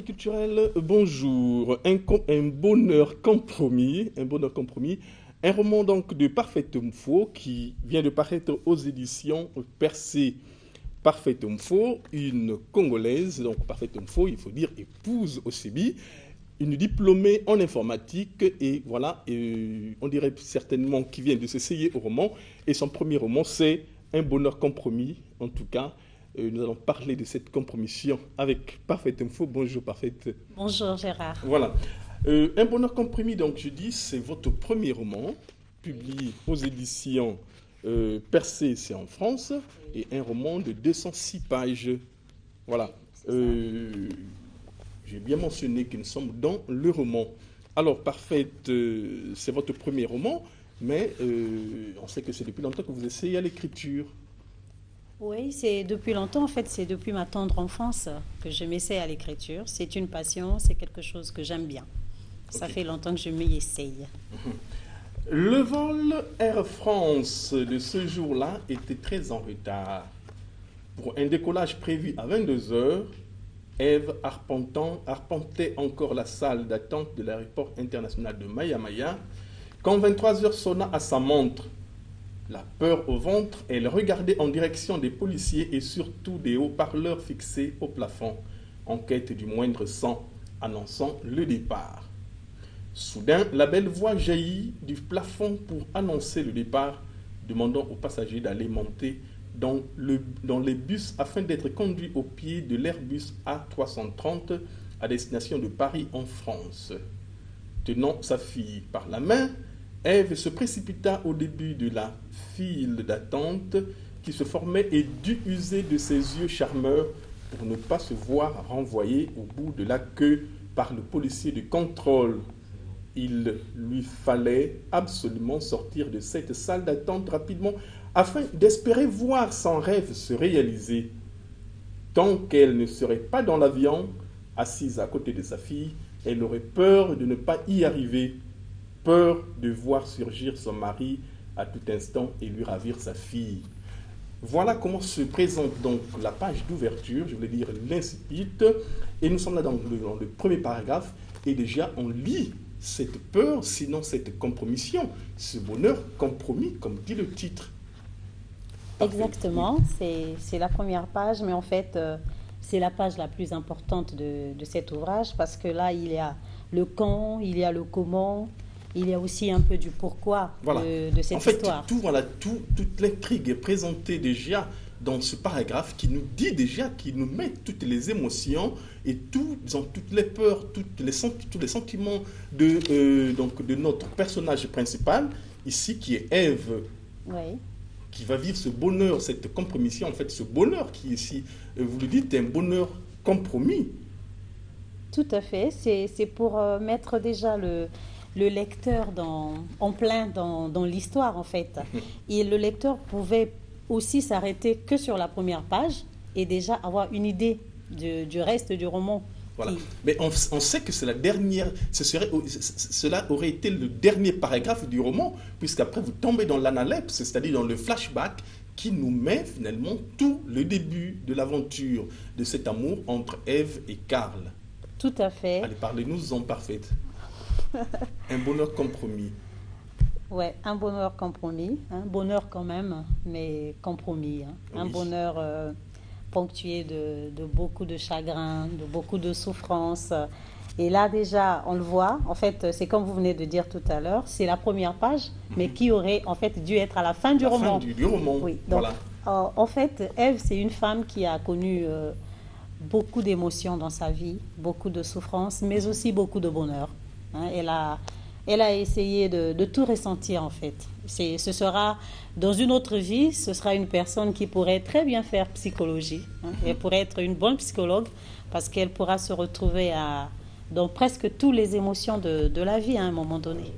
culturel, bonjour. Un bonheur compromis, un roman donc de Parfait Mfo qui vient de paraître aux éditions Percé. Parfait Mfo, une Congolaise, donc Parfait Mfo, il faut dire épouse au CEBI, une diplômée en informatique et voilà, on dirait certainement qui vient de s'essayer au roman. Et son premier roman, c'est Un bonheur compromis, en tout cas. Nous allons parler de cette compromission avec Parfait Info. Bonjour Parfait. Bonjour Gérard. Voilà. Un bonheur compromis, donc je dis, c'est votre premier roman, publié aux éditions Percé, c'est en France, et un roman de 206 pages. Voilà. J'ai bien mentionné que nous sommes dans le roman. Alors Parfait, c'est votre premier roman, mais on sait que c'est depuis longtemps que vous essayez à l'écriture. Oui, c'est depuis longtemps, en fait, c'est depuis ma tendre enfance que je m'essaie à l'écriture. C'est une passion, c'est quelque chose que j'aime bien. Ça fait longtemps que je m'y essaye. Le vol Air France de ce jour-là était très en retard. Pour un décollage prévu à 22h, Ève arpentait encore la salle d'attente de l'aéroport international de Maya-Maya quand 23h sonna à sa montre. La peur au ventre, elle regardait en direction des policiers et surtout des haut-parleurs fixés au plafond, en quête du moindre son, annonçant le départ. Soudain, la belle voix jaillit du plafond pour annoncer le départ, demandant aux passagers d'aller monter dans les bus afin d'être conduits au pied de l'Airbus A330 à destination de Paris en France. Tenant sa fille par la main, Ève se précipita au début de la file d'attente qui se formait et dut user de ses yeux charmeurs pour ne pas se voir renvoyer au bout de la queue par le policier de contrôle. Il lui fallait absolument sortir de cette salle d'attente rapidement afin d'espérer voir son rêve se réaliser. Tant qu'elle ne serait pas dans l'avion, assise à côté de sa fille, elle aurait peur de ne pas y arriver. Peur de voir surgir son mari à tout instant et lui ravir sa fille. Voilà comment se présente donc la page d'ouverture, je voulais dire l'incipit, et nous sommes là dans le premier paragraphe, et déjà on lit cette peur, sinon cette compromission, ce bonheur compromis, comme dit le titre. Exactement, c'est la première page, mais en fait, c'est la page la plus importante de cet ouvrage, parce que là, il y a le quand, il y a le comment. Il y a aussi un peu du pourquoi de cette histoire. En fait, toute l'intrigue est présentée déjà dans ce paragraphe qui nous dit déjà, qui nous met toutes les émotions et toutes les peurs, tous les sentiments de notre personnage principal, ici qui est Ève, qui va vivre ce bonheur, cette compromission, en fait, ce bonheur qui ici, vous le dites, est un bonheur compromis. Tout à fait, c'est pour mettre déjà le lecteur en plein dans l'histoire, en fait. Et le lecteur pouvait aussi s'arrêter que sur la première page et déjà avoir une idée du reste du roman. Voilà. Mais on sait que c'est la dernière, cela aurait été le dernier paragraphe du roman, puisqu'après vous tombez dans l'analepse, c'est-à-dire dans le flashback, qui nous met finalement tout le début de l'aventure de cet amour entre Ève et Karl. Tout à fait. Allez, parlez-nous-en, Parfaite. Un bonheur compromis. Ouais, un bonheur compromis, un bonheur quand même, mais compromis. Oui. Un bonheur ponctué de beaucoup de chagrin, de beaucoup de souffrance. Et là déjà, on le voit, en fait, c'est comme vous venez de dire tout à l'heure, c'est la première page, mais qui aurait en fait dû être à la fin du roman. Fin du roman, oui. Donc, voilà. En fait, Ève, c'est une femme qui a connu beaucoup d'émotions dans sa vie, beaucoup de souffrances, mais aussi beaucoup de bonheur. Elle a essayé de tout ressentir, en fait. Ce sera, dans une autre vie, ce sera une personne qui pourrait très bien faire psychologie. Elle pourrait être une bonne psychologue parce qu'elle pourra se retrouver dans presque toutes les émotions de la vie à un moment donné.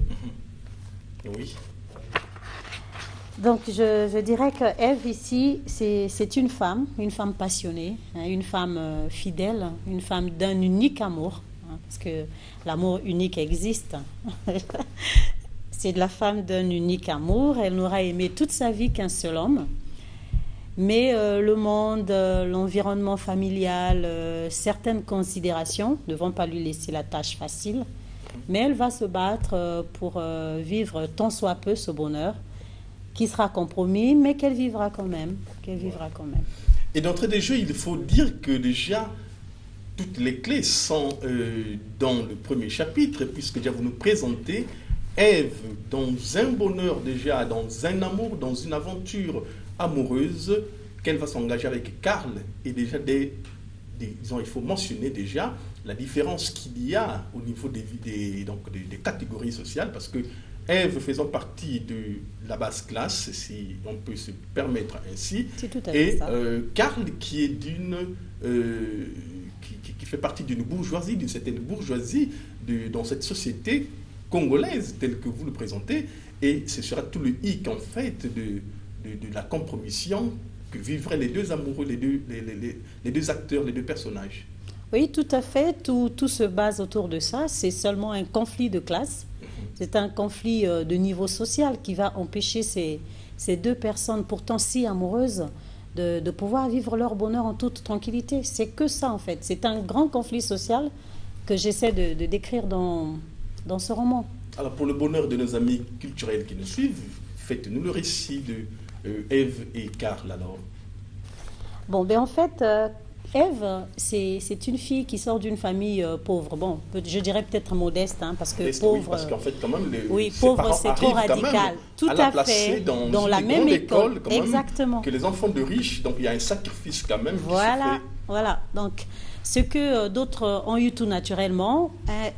Oui. Donc, je dirais que Ève, ici, c'est une femme passionnée, une femme fidèle, une femme d'un unique amour. Parce que l'amour unique existe. C'est de la femme d'un unique amour. Elle n'aura aimé toute sa vie qu'un seul homme. Mais le monde, l'environnement familial, certaines considérations ne vont pas lui laisser la tâche facile. Mais elle va se battre pour vivre tant soit peu ce bonheur, qui sera compromis, mais qu'elle vivra quand même. Et d'entrée de jeu, il faut dire que déjà, toutes les clés sont dans le premier chapitre, puisque déjà vous nous présentez Ève dans un bonheur déjà, dans un amour, dans une aventure amoureuse, qu'elle va s'engager avec Karl. Et déjà, disons, il faut mentionner déjà la différence qu'il y a au niveau des catégories sociales, parce que Ève faisant partie de la basse classe, si on peut se permettre ainsi, et Karl qui est qui fait partie d'une bourgeoisie, d'une certaine bourgeoisie dans cette société congolaise telle que vous le présentez, et ce sera tout le hic en fait de la compromission que vivraient les deux amoureux, les deux acteurs, les deux personnages. Oui, tout à fait, tout se base autour de ça, c'est seulement un conflit de classe, c'est un conflit de niveau social qui va empêcher ces deux personnes pourtant si amoureuses de pouvoir vivre leur bonheur en toute tranquillité. C'est que ça en fait, c'est un grand conflit social que j'essaie de décrire dans ce roman. Alors pour le bonheur de nos amis culturels qui nous suivent, faites-nous le récit de Ève et Karl alors. Bon, ben en fait, Ève, c'est une fille qui sort d'une famille pauvre. Bon, je dirais peut-être modeste, hein, parce que modeste, pauvre... Oui, parce qu'en fait, quand même, pauvre, c'est trop radical. Tout à fait, dans la même école, exactement. Que les enfants de riches, donc il y a un sacrifice quand même qui se fait. Voilà, donc ce que d'autres ont eu tout naturellement,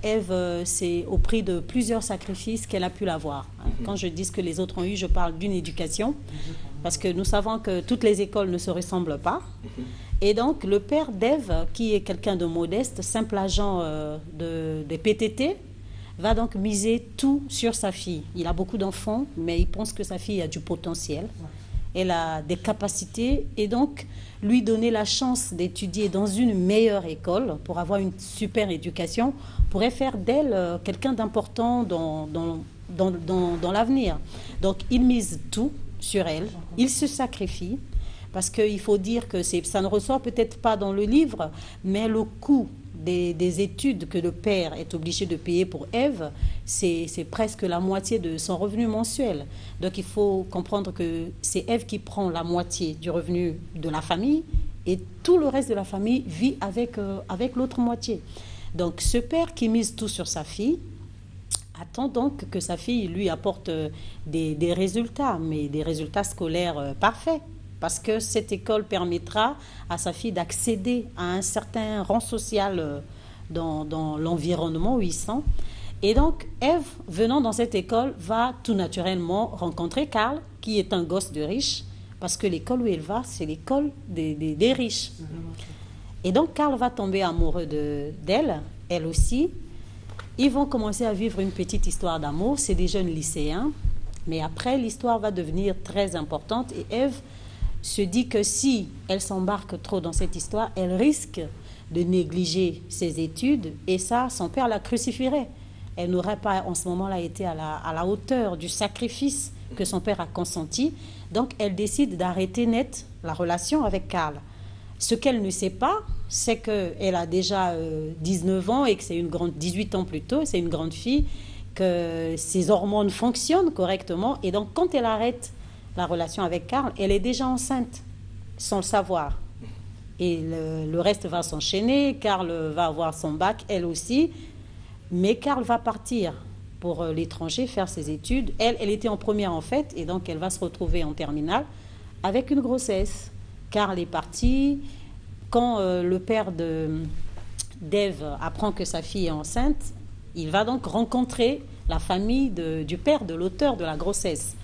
Ève, c'est au prix de plusieurs sacrifices qu'elle a pu l'avoir. Quand je dis ce que les autres ont eu, je parle d'une éducation, parce que nous savons que toutes les écoles ne se ressemblent pas. Et donc, le père d'Ève, qui est quelqu'un de modeste, simple agent des PTT, va donc miser tout sur sa fille. Il a beaucoup d'enfants, mais il pense que sa fille a du potentiel. Elle a des capacités, et donc lui donner la chance d'étudier dans une meilleure école pour avoir une super éducation pourrait faire d'elle quelqu'un d'important dans l'avenir. Donc il mise tout sur elle, il se sacrifie, parce qu'il faut dire que ça ne ressort peut-être pas dans le livre, mais le coût des études que le père est obligé de payer pour Ève, c'est presque la moitié de son revenu mensuel. Donc il faut comprendre que c'est Ève qui prend la moitié du revenu de la famille, et tout le reste de la famille vit avec l'autre moitié. Donc ce père qui mise tout sur sa fille attend donc que sa fille lui apporte des résultats, mais des résultats scolaires parfaits, parce que cette école permettra à sa fille d'accéder à un certain rang social dans l'environnement où ils sont. Et donc, Ève, venant dans cette école, va tout naturellement rencontrer Karl, qui est un gosse de riche, parce que l'école où elle va, c'est l'école des riches. Et donc, Karl va tomber amoureux d'elle, elle aussi. Ils vont commencer à vivre une petite histoire d'amour. C'est des jeunes lycéens. Mais après, l'histoire va devenir très importante, et Ève se dit que si elle s'embarque trop dans cette histoire, elle risque de négliger ses études, et ça, son père la crucifierait. Elle n'aurait pas en ce moment-là été à la hauteur du sacrifice que son père a consenti. Donc elle décide d'arrêter net la relation avec Karl. Ce qu'elle ne sait pas, c'est qu'elle a déjà 19 ans et que c'est 18 ans plus tôt, c'est une grande fille, que ses hormones fonctionnent correctement, et donc quand elle arrête la relation avec Karl, elle est déjà enceinte, sans le savoir. Et le reste va s'enchaîner. Karl va avoir son bac, elle aussi. Mais Karl va partir pour l'étranger, faire ses études. Elle était en première en fait, et donc elle va se retrouver en terminale avec une grossesse. Karl est parti. Quand le père d'Ève apprend que sa fille est enceinte, il va donc rencontrer la famille du père de l'auteur de la grossesse.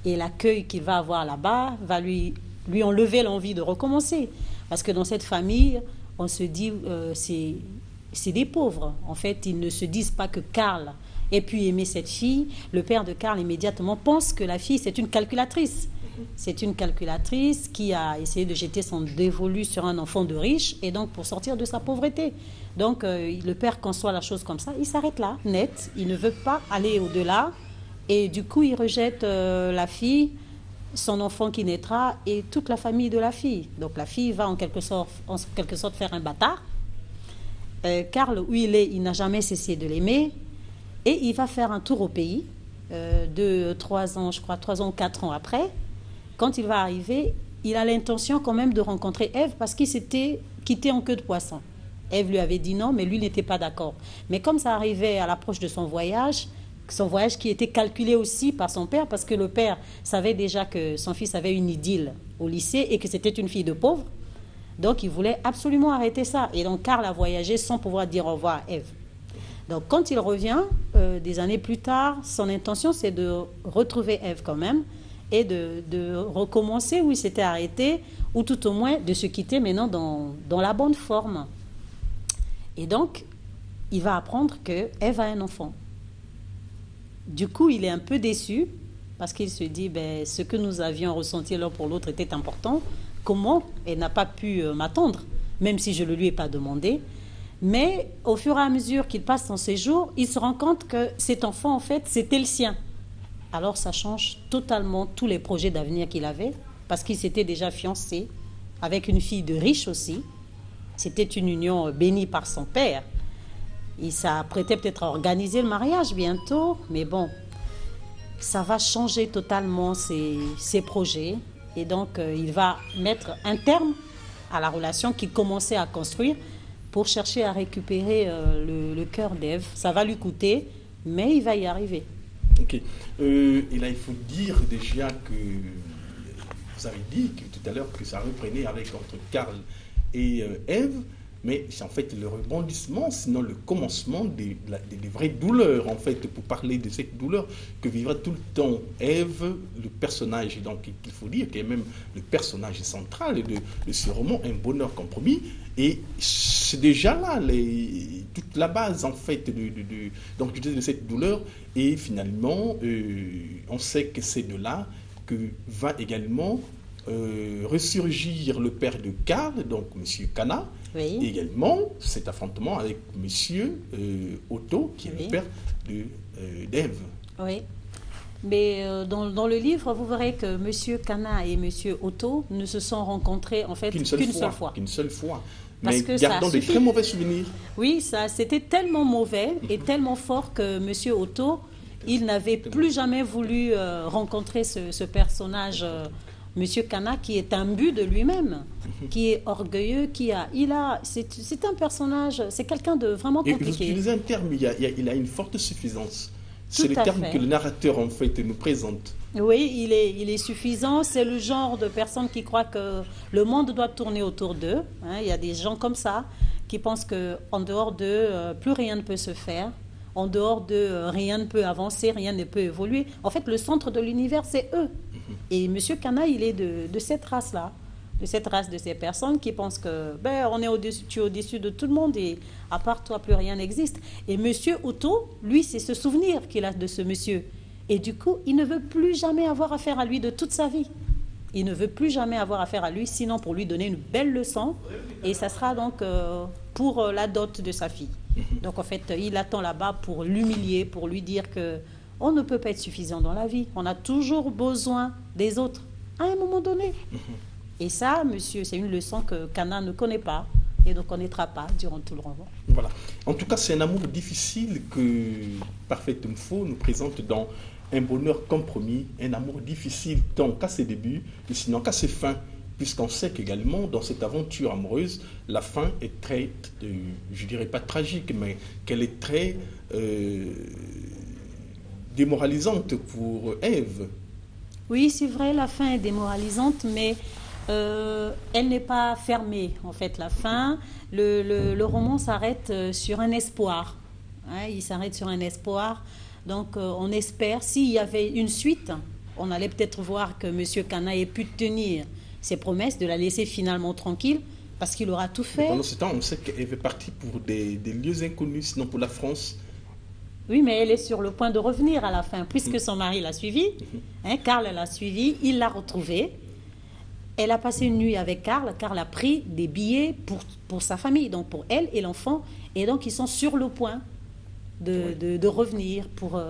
Et l'accueil qu'il va avoir là-bas va lui enlever l'envie de recommencer. Parce que dans cette famille, on se dit, c'est des pauvres. En fait, ils ne se disent pas que Karl ait pu aimer cette fille. Le père de Karl, immédiatement, pense que la fille, c'est une calculatrice. C'est une calculatrice qui a essayé de jeter son dévolu sur un enfant de riche, et donc pour sortir de sa pauvreté. Donc, le père conçoit la chose comme ça. Il s'arrête là, net. Il ne veut pas aller au-delà. Et du coup, il rejette la fille son enfant qui naîtra et toute la famille de la fille. Donc la fille va en quelque sorte faire un bâtard. Karl, où il est, il n'a jamais cessé de l'aimer et il va faire un tour au pays 3 ans, je crois, 3 ans ou 4 ans après. Quand il va arriver, il a l'intention quand même de rencontrer Ève parce qu'il s'était quitté en queue de poisson. Ève lui avait dit non, mais lui n'était pas d'accord. Mais comme ça arrivait à l'approche de son voyage qui était calculé aussi par son père, parce que le père savait déjà que son fils avait une idylle au lycée et que c'était une fille de pauvre. Donc il voulait absolument arrêter ça. Et donc Karl a voyagé sans pouvoir dire au revoir à Ève. Donc quand il revient, des années plus tard, son intention c'est de retrouver Ève quand même et de recommencer où il s'était arrêté, ou tout au moins de se quitter maintenant dans la bonne forme. Et donc, il va apprendre que Ève a un enfant. Du coup, il est un peu déçu parce qu'il se dit, ce que nous avions ressenti l'un pour l'autre était important. Comment elle n'a pas pu m'attendre, même si je ne le lui ai pas demandé. Mais au fur et à mesure qu'il passe son séjour, il se rend compte que cet enfant, en fait, c'était le sien. Alors, ça change totalement tous les projets d'avenir qu'il avait, parce qu'il s'était déjà fiancé avec une fille de riche aussi. C'était une union bénie par son père. Il s'apprêtait peut-être à organiser le mariage bientôt, mais bon, ça va changer totalement ses projets. Et donc, il va mettre un terme à la relation qu'il commençait à construire pour chercher à récupérer le cœur d'Ève. Ça va lui coûter, mais il va y arriver. Ok. Et là, il faut dire déjà que vous avez dit tout à l'heure que ça reprenait entre Karl et Ève, mais c'est en fait le rebondissement, sinon le commencement des vraies douleurs, en fait, pour parler de cette douleur que vivra tout le temps Ève, le personnage, donc il faut dire qu'il est même le personnage central de ce roman, Un bonheur compromis, et c'est déjà là toute la base, en fait, donc, de cette douleur, et finalement, on sait que c'est de là que va également ressurgir le père de Karl, donc M. Kana, oui. Et également cet affrontement avec M. Otto, qui est le père d'Ève. Oui, mais dans le livre, vous verrez que M. Kana et M. Otto ne se sont rencontrés en fait qu'une seule fois. Qu'une seule fois. Parce mais que gardant de très mauvais souvenirs. Oui, c'était tellement mauvais et tellement fort que M. Otto, il n'avait plus jamais voulu rencontrer ce personnage, M. Kana, qui est imbu de lui-même, qui est orgueilleux, c'est un personnage, c'est quelqu'un de vraiment compliqué. Et vous utilisez un terme, il a une forte suffisance. C'est le terme que le narrateur, en fait, nous présente. Oui, il est suffisant. C'est le genre de personne qui croit que le monde doit tourner autour d'eux. Il y a des gens comme ça qui pensent qu'en dehors d'eux, plus rien ne peut se faire. En dehors d'eux, rien ne peut avancer, rien ne peut évoluer. En fait, le centre de l'univers, c'est eux. Et M. Kana, il est de cette race-là, de cette race de ces personnes qui pensent que on est au-dessus de tout le monde et à part toi, plus rien n'existe. Et M. Otto, lui, c'est ce souvenir qu'il a de ce monsieur. Et du coup, il ne veut plus jamais avoir affaire à lui de toute sa vie. Il ne veut plus jamais avoir affaire à lui, sinon pour lui donner une belle leçon. Et ça sera donc pour la dot de sa fille. Donc en fait, il attend là-bas pour l'humilier, pour lui dire que on ne peut pas être suffisant dans la vie. On a toujours besoin des autres à un moment donné. Et ça, monsieur, c'est une leçon que Kana ne connaît pas et ne connaîtra pas durant tout le roman. Voilà. En tout cas, c'est un amour difficile que Parfait Mfo nous présente dans Un bonheur compromis. Un amour difficile tant qu'à ses débuts, mais sinon qu'à ses fins. Puisqu'on sait qu'également, dans cette aventure amoureuse, la fin est très, je dirais pas tragique, mais qu'elle est très démoralisante pour Ève. Oui, c'est vrai, la fin est démoralisante, mais elle n'est pas fermée, en fait, la fin. Le roman s'arrête sur un espoir. Il s'arrête sur un espoir. Donc, on espère, s'il y avait une suite, on allait peut-être voir que M. Kana ait pu tenir ses promesses, de la laisser finalement tranquille, parce qu'il aura tout fait. Et pendant ce temps, on sait qu'elle est partie pour des lieux inconnus, sinon pour la France. Oui, mais elle est sur le point de revenir à la fin, puisque son mari l'a suivie. Karl l'a suivie, il l'a retrouvée. Elle a passé une nuit avec Karl. Karl a pris des billets pour sa famille, donc pour elle et l'enfant. Et donc, ils sont sur le point de revenir pour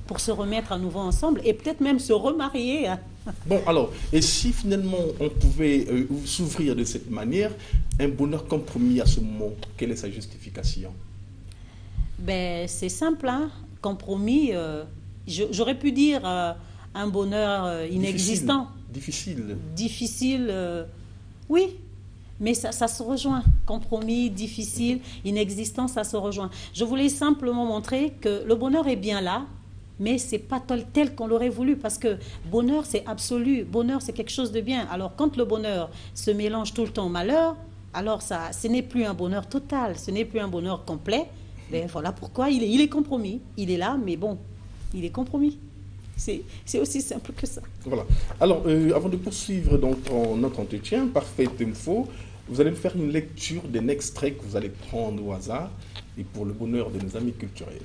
pour se remettre à nouveau ensemble et peut-être même se remarier. Hein. Bon, alors, et si finalement on pouvait s'ouvrir de cette manière, un bonheur compromis à ce moment, quelle est sa justification? Ben, c'est simple, hein. Compromis, j'aurais pu dire un bonheur inexistant. Difficile. Difficile, oui, mais ça se rejoint. Compromis, difficile, inexistant, ça se rejoint. Je voulais simplement montrer que le bonheur est bien là, mais ce n'est pas tel qu'on l'aurait voulu, parce que bonheur, c'est absolu. Bonheur, c'est quelque chose de bien. Alors, quand le bonheur se mélange tout le temps au malheur, alors ce n'est plus un bonheur total, ce n'est plus un bonheur complet. Ben voilà pourquoi il est compromis. Il est là, mais bon, il est compromis. C'est aussi simple que ça. Voilà. Alors, avant de poursuivre donc notre entretien, parfait ou faux, vous allez nous faire une lecture d'un extrait que vous allez prendre au hasard et pour le bonheur de nos amis culturels.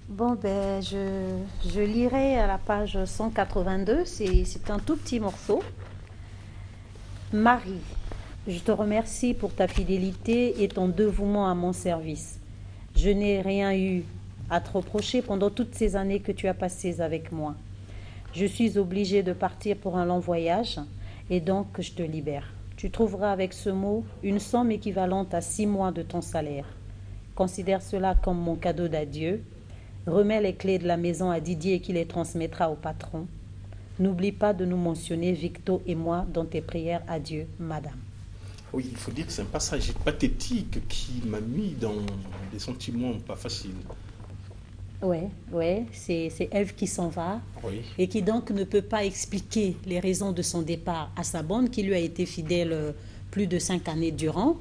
Bon, ben, je lirai à la page 182. C'est un tout petit morceau. Marie, je te remercie pour ta fidélité et ton dévouement à mon service. Je n'ai rien eu à te reprocher pendant toutes ces années que tu as passées avec moi. Je suis obligée de partir pour un long voyage et donc je te libère. Tu trouveras avec ce mot une somme équivalente à 6 mois de ton salaire. Considère cela comme mon cadeau d'adieu. Remets les clés de la maison à Didier qui les transmettra au patron. N'oublie pas de nous mentionner, Victo et moi, dans tes prières à Dieu, madame. Oui, il faut dire que c'est un passage pathétique qui m'a mis dans des sentiments pas faciles. Ouais, c'est Ève qui s'en va et qui donc ne peut pas expliquer les raisons de son départ à sa bonne qui lui a été fidèle plus de 5 années durant,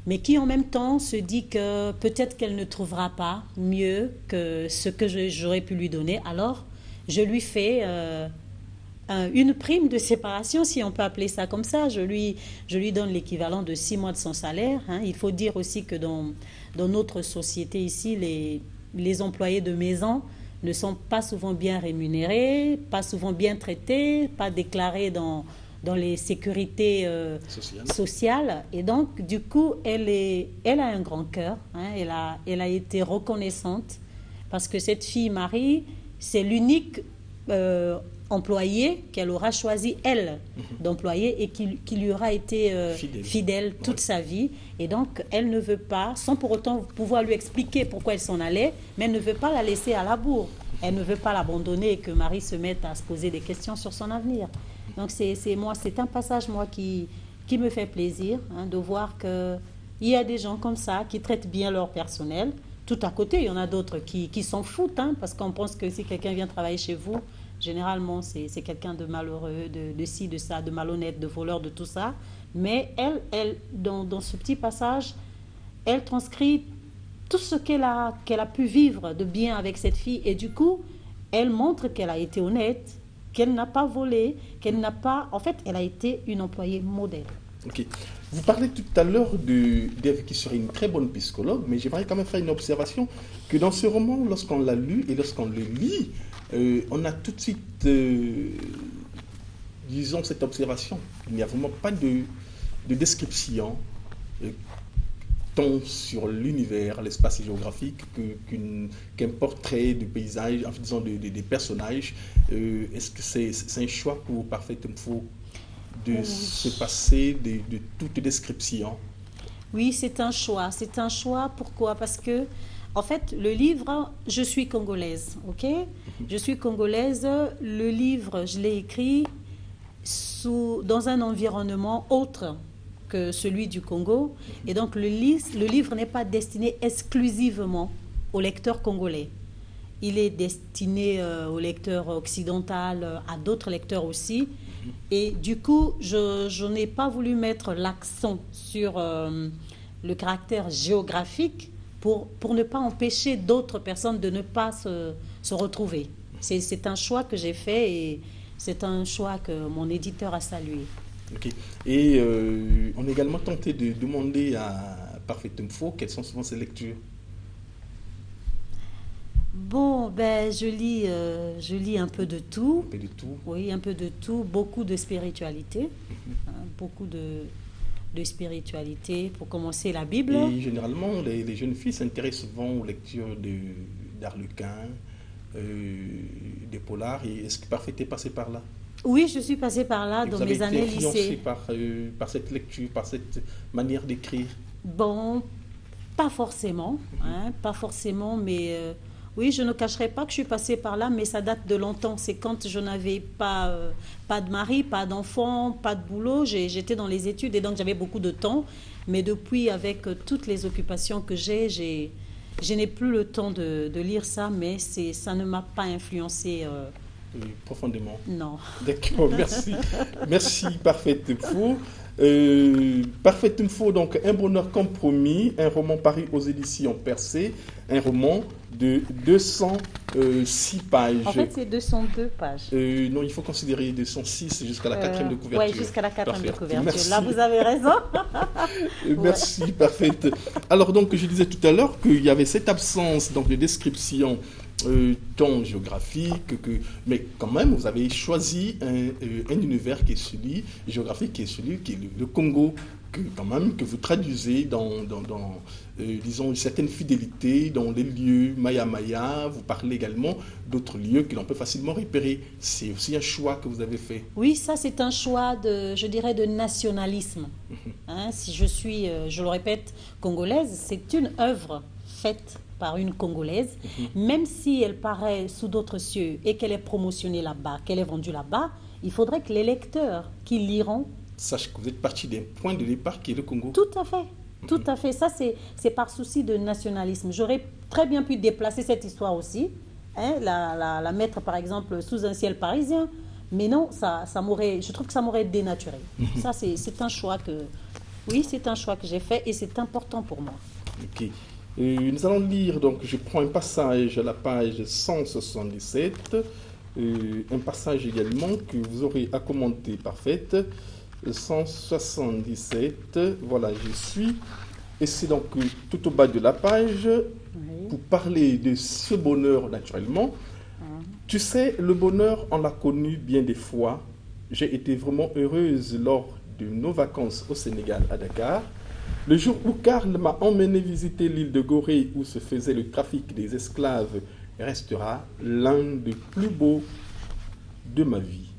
mais qui en même temps se dit que peut-être qu'elle ne trouvera pas mieux que ce que j'aurais pu lui donner. Alors, je lui fais une prime de séparation, si on peut appeler ça comme ça. Je lui donne l'équivalent de 6 mois de son salaire. Hein. Il faut dire aussi que dans notre société ici, les employés de maison ne sont pas souvent bien rémunérés, pas souvent bien traités, pas déclarés dans les sécurités sociales. Et donc, du coup, elle a un grand cœur. Hein. Elle a été reconnaissante parce que cette fille, Marie, c'est l'unique employé qu'elle aura choisi, elle, d'employer et qui lui aura été fidèle toute sa vie. Et donc, elle ne veut pas, sans pour autant pouvoir lui expliquer pourquoi elle s'en allait, mais elle ne veut pas la laisser à la bourre. Elle ne veut pas l'abandonner et que Marie se mette à se poser des questions sur son avenir. Donc, c'est un passage, moi, qui me fait plaisir, hein, de voir qu'il y a des gens comme ça qui traitent bien leur personnel. Tout à côté, il y en a d'autres qui s'en foutent, hein, parce qu'on pense que si quelqu'un vient travailler chez vous, généralement, c'est quelqu'un de malheureux, de ci, de ça, de malhonnête, de voleur, de tout ça. Mais elle dans ce petit passage, elle transcrit tout ce qu'elle a pu vivre de bien avec cette fille. Et du coup, elle montre qu'elle a été honnête, qu'elle n'a pas volé, qu'elle n'a pas... En fait, elle a été une employée modèle. Ok. Vous parlez tout à l'heure d'Ève qui serait une très bonne psychologue, mais j'aimerais quand même faire une observation que dans ce roman, lorsqu'on l'a lu et lorsqu'on le lit, on a tout de suite, disons, cette observation. Il n'y a vraiment pas de description tant sur l'univers, l'espace géographique, qu'un portrait du paysage, en disant des personnages. Est-ce que c'est un choix pour Parfait Info de se passer de toute description? Oui, c'est un choix. C'est un choix. Pourquoi? Parce que, en fait, le livre, je suis congolaise, ok? Je suis congolaise. Le livre, je l'ai écrit dans un environnement autre que celui du Congo. Et donc, le livre n'est pas destiné exclusivement au lecteur congolais. Il est destiné au lecteur occidental, à d'autres lecteurs aussi. Et du coup, je n'ai pas voulu mettre l'accent sur le caractère géographique pour ne pas empêcher d'autres personnes de ne pas se retrouver. C'est un choix que j'ai fait et c'est un choix que mon éditeur a salué. Ok. Et on a également tenté de demander à Parfait Info quelles sont souvent ses lectures. Bon, ben, je lis un peu de tout. Un peu de tout. Oui, un peu de tout. Beaucoup de spiritualité, hein, beaucoup de spiritualité, pour commencer la Bible. Et généralement, les jeunes filles s'intéressent souvent aux lectures d'Arlequin, des polars. Et est-ce que Parfait est passé par là? Oui, je suis passée par là dans mes années lycée. Vous avez été influencée par cette lecture, par cette manière d'écrire? Bon, pas forcément, pas forcément, mais oui, je ne cacherai pas que je suis passée par là, mais ça date de longtemps. C'est quand je n'avais pas de mari, pas d'enfant, pas de boulot. J'étais dans les études et donc j'avais beaucoup de temps. Mais depuis, avec toutes les occupations que je n'ai plus le temps de lire ça, mais ça ne m'a pas influencée. Profondément. Non. D'accord, merci. Merci, Parfait Mfo. Parfait Mfo, donc Un bonheur compromis, un roman paru aux éditions Percé, un roman de 206 pages. En fait, c'est 202 pages. Non, il faut considérer 206 jusqu'à la quatrième de couverture. Oui, jusqu'à la quatrième de couverture. Merci. Là, vous avez raison. Merci, Parfait. Alors, donc, je disais tout à l'heure qu'il y avait cette absence donc, de description tant géographique mais quand même vous avez choisi un univers qui est celui géographique, qui est celui qui est le Congo, que vous traduisez dans disons une certaine fidélité dans les lieux Maya. Vous parlez également d'autres lieux que l'on peut facilement repérer. C'est aussi un choix que vous avez fait. Oui, ça c'est un choix je dirais de nationalisme. Si je suis, je le répète, congolaise, c'est une œuvre faite par une Congolaise, même si elle paraît sous d'autres cieux et qu'elle est promotionnée là-bas, qu'elle est vendue là-bas, il faudrait que les lecteurs qui liront sachent que vous êtes parti d'un point de départ qui est le Congo. Tout à fait, tout à fait. Ça, c'est par souci de nationalisme. J'aurais très bien pu déplacer cette histoire aussi, la mettre par exemple sous un ciel parisien, mais non, je trouve que ça m'aurait dénaturé. Ça, c'est un choix c'est un choix que j'ai fait et c'est important pour moi. Ok. Nous allons lire, donc je prends un passage à la page 177, un passage également que vous aurez à commenter, Parfait, 177, voilà, j'y suis, et c'est donc tout au bas de la page, pour parler de ce bonheur naturellement. Tu sais, le bonheur, on l'a connu bien des fois. J'ai été vraiment heureuse lors de nos vacances au Sénégal, à Dakar. Le jour où Karl m'a emmené visiter l'île de Gorée où se faisait le trafic des esclaves restera l'un des plus beaux de ma vie.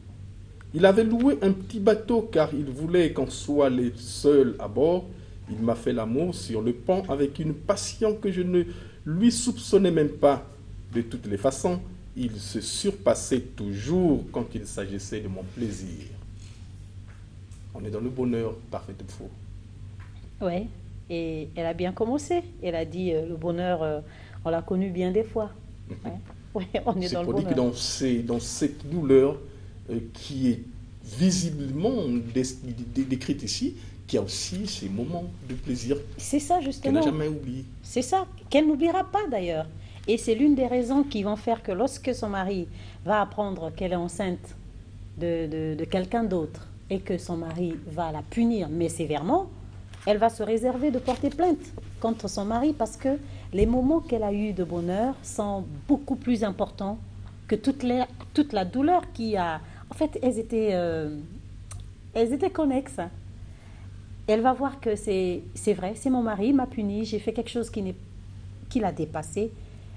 Il avait loué un petit bateau car il voulait qu'on soit les seuls à bord. Il m'a fait l'amour sur le pont avec une passion que je ne lui soupçonnais même pas. De toutes les façons, il se surpassait toujours quand il s'agissait de mon plaisir. On est dans le bonheur, Parfait Mfo. Oui, et elle a bien commencé. Elle a dit le bonheur, on l'a connu bien des fois. Ouais, on est dans le bonheur. C'est pour dire que dans cette douleur qui est visiblement décrite ici, qu'il y a aussi ces moments de plaisir. C'est ça, justement. Qu'elle n'a jamais oublié. C'est ça, qu'elle n'oubliera pas d'ailleurs. Et c'est l'une des raisons qui vont faire que lorsque son mari va apprendre qu'elle est enceinte de quelqu'un d'autre et que son mari va la punir, mais sévèrement, elle va se réserver de porter plainte contre son mari parce que les moments qu'elle a eus de bonheur sont beaucoup plus importants que toute la douleur qui a... En fait, elles étaient connexes. Elle va voir que c'est vrai, c'est mon mari, il m'a puni, j'ai fait quelque chose qui l'a dépassé,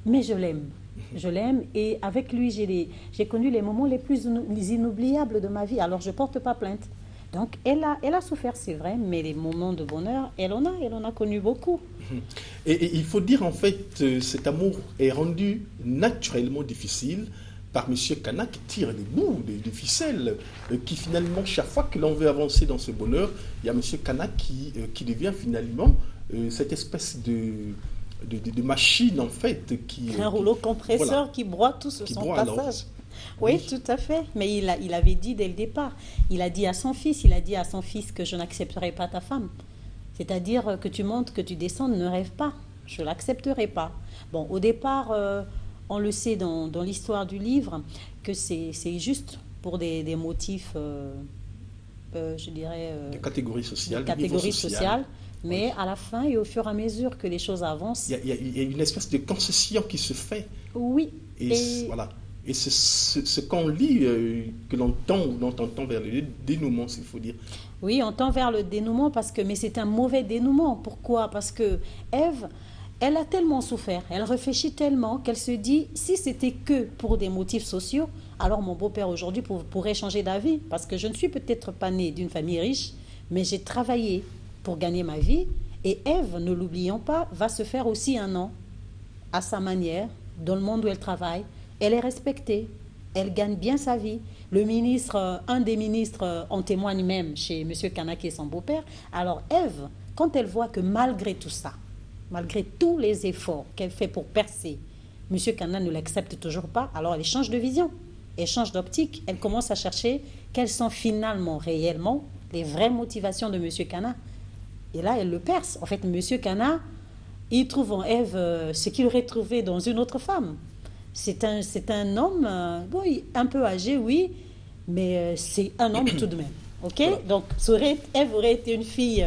mais je l'aime. Je l'aime et avec lui, j'ai connu les moments les plus inoubliables de ma vie. Alors, je ne porte pas plainte. Donc, elle a souffert, c'est vrai, mais les moments de bonheur, elle en a connu beaucoup. Et il faut dire, en fait, cet amour est rendu naturellement difficile par M. Kana qui tire des bouts, des ficelles, qui finalement, chaque fois que l'on veut avancer dans ce bonheur, il y a M. Kana qui devient finalement cette espèce de machine, en fait. Un rouleau compresseur voilà, qui broie tout sur son passage. Alors, oui, tout à fait. Mais il avait dit dès le départ, il a dit à son fils que je n'accepterai pas ta femme. C'est-à-dire que tu montes, que tu descends, ne rêve pas. Je ne l'accepterai pas. Bon, au départ, on le sait dans l'histoire du livre, que c'est juste pour des motifs, je dirais... de catégorie sociale. De catégorie sociale. Mais oui, à la fin et au fur et à mesure que les choses avancent... Il y a une espèce de concession qui se fait. Oui. Et voilà. Et c'est ce qu'on lit que l'on tend vers le dénouement, s'il faut dire. Oui, on tend vers le dénouement mais c'est un mauvais dénouement. Pourquoi? Parce que Ève, elle a tellement souffert, elle réfléchit tellement qu'elle se dit, si c'était que pour des motifs sociaux, alors mon beau-père aujourd'hui pourrait changer d'avis. Parce que je ne suis peut-être pas née d'une famille riche, mais j'ai travaillé pour gagner ma vie. Et Ève, ne l'oublions pas, va se faire aussi un nom à sa manière, dans le monde où elle travaille. Elle est respectée, elle gagne bien sa vie. Le ministre, un des ministres en témoigne même chez M. Kana, qui est son beau-père. Alors Ève, quand elle voit que malgré tout ça, malgré tous les efforts qu'elle fait pour percer, M. Kana ne l'accepte toujours pas, alors elle change de vision, elle change d'optique, elle commence à chercher quelles sont finalement, réellement, les vraies motivations de M. Kana. Et là, elle le perce. En fait, M. Kana, il trouve en Ève ce qu'il aurait trouvé dans une autre femme. C'est un homme, bon, un peu âgé, oui, mais c'est un homme tout de même. Ok. Voilà. Donc, Ève aurait été une fille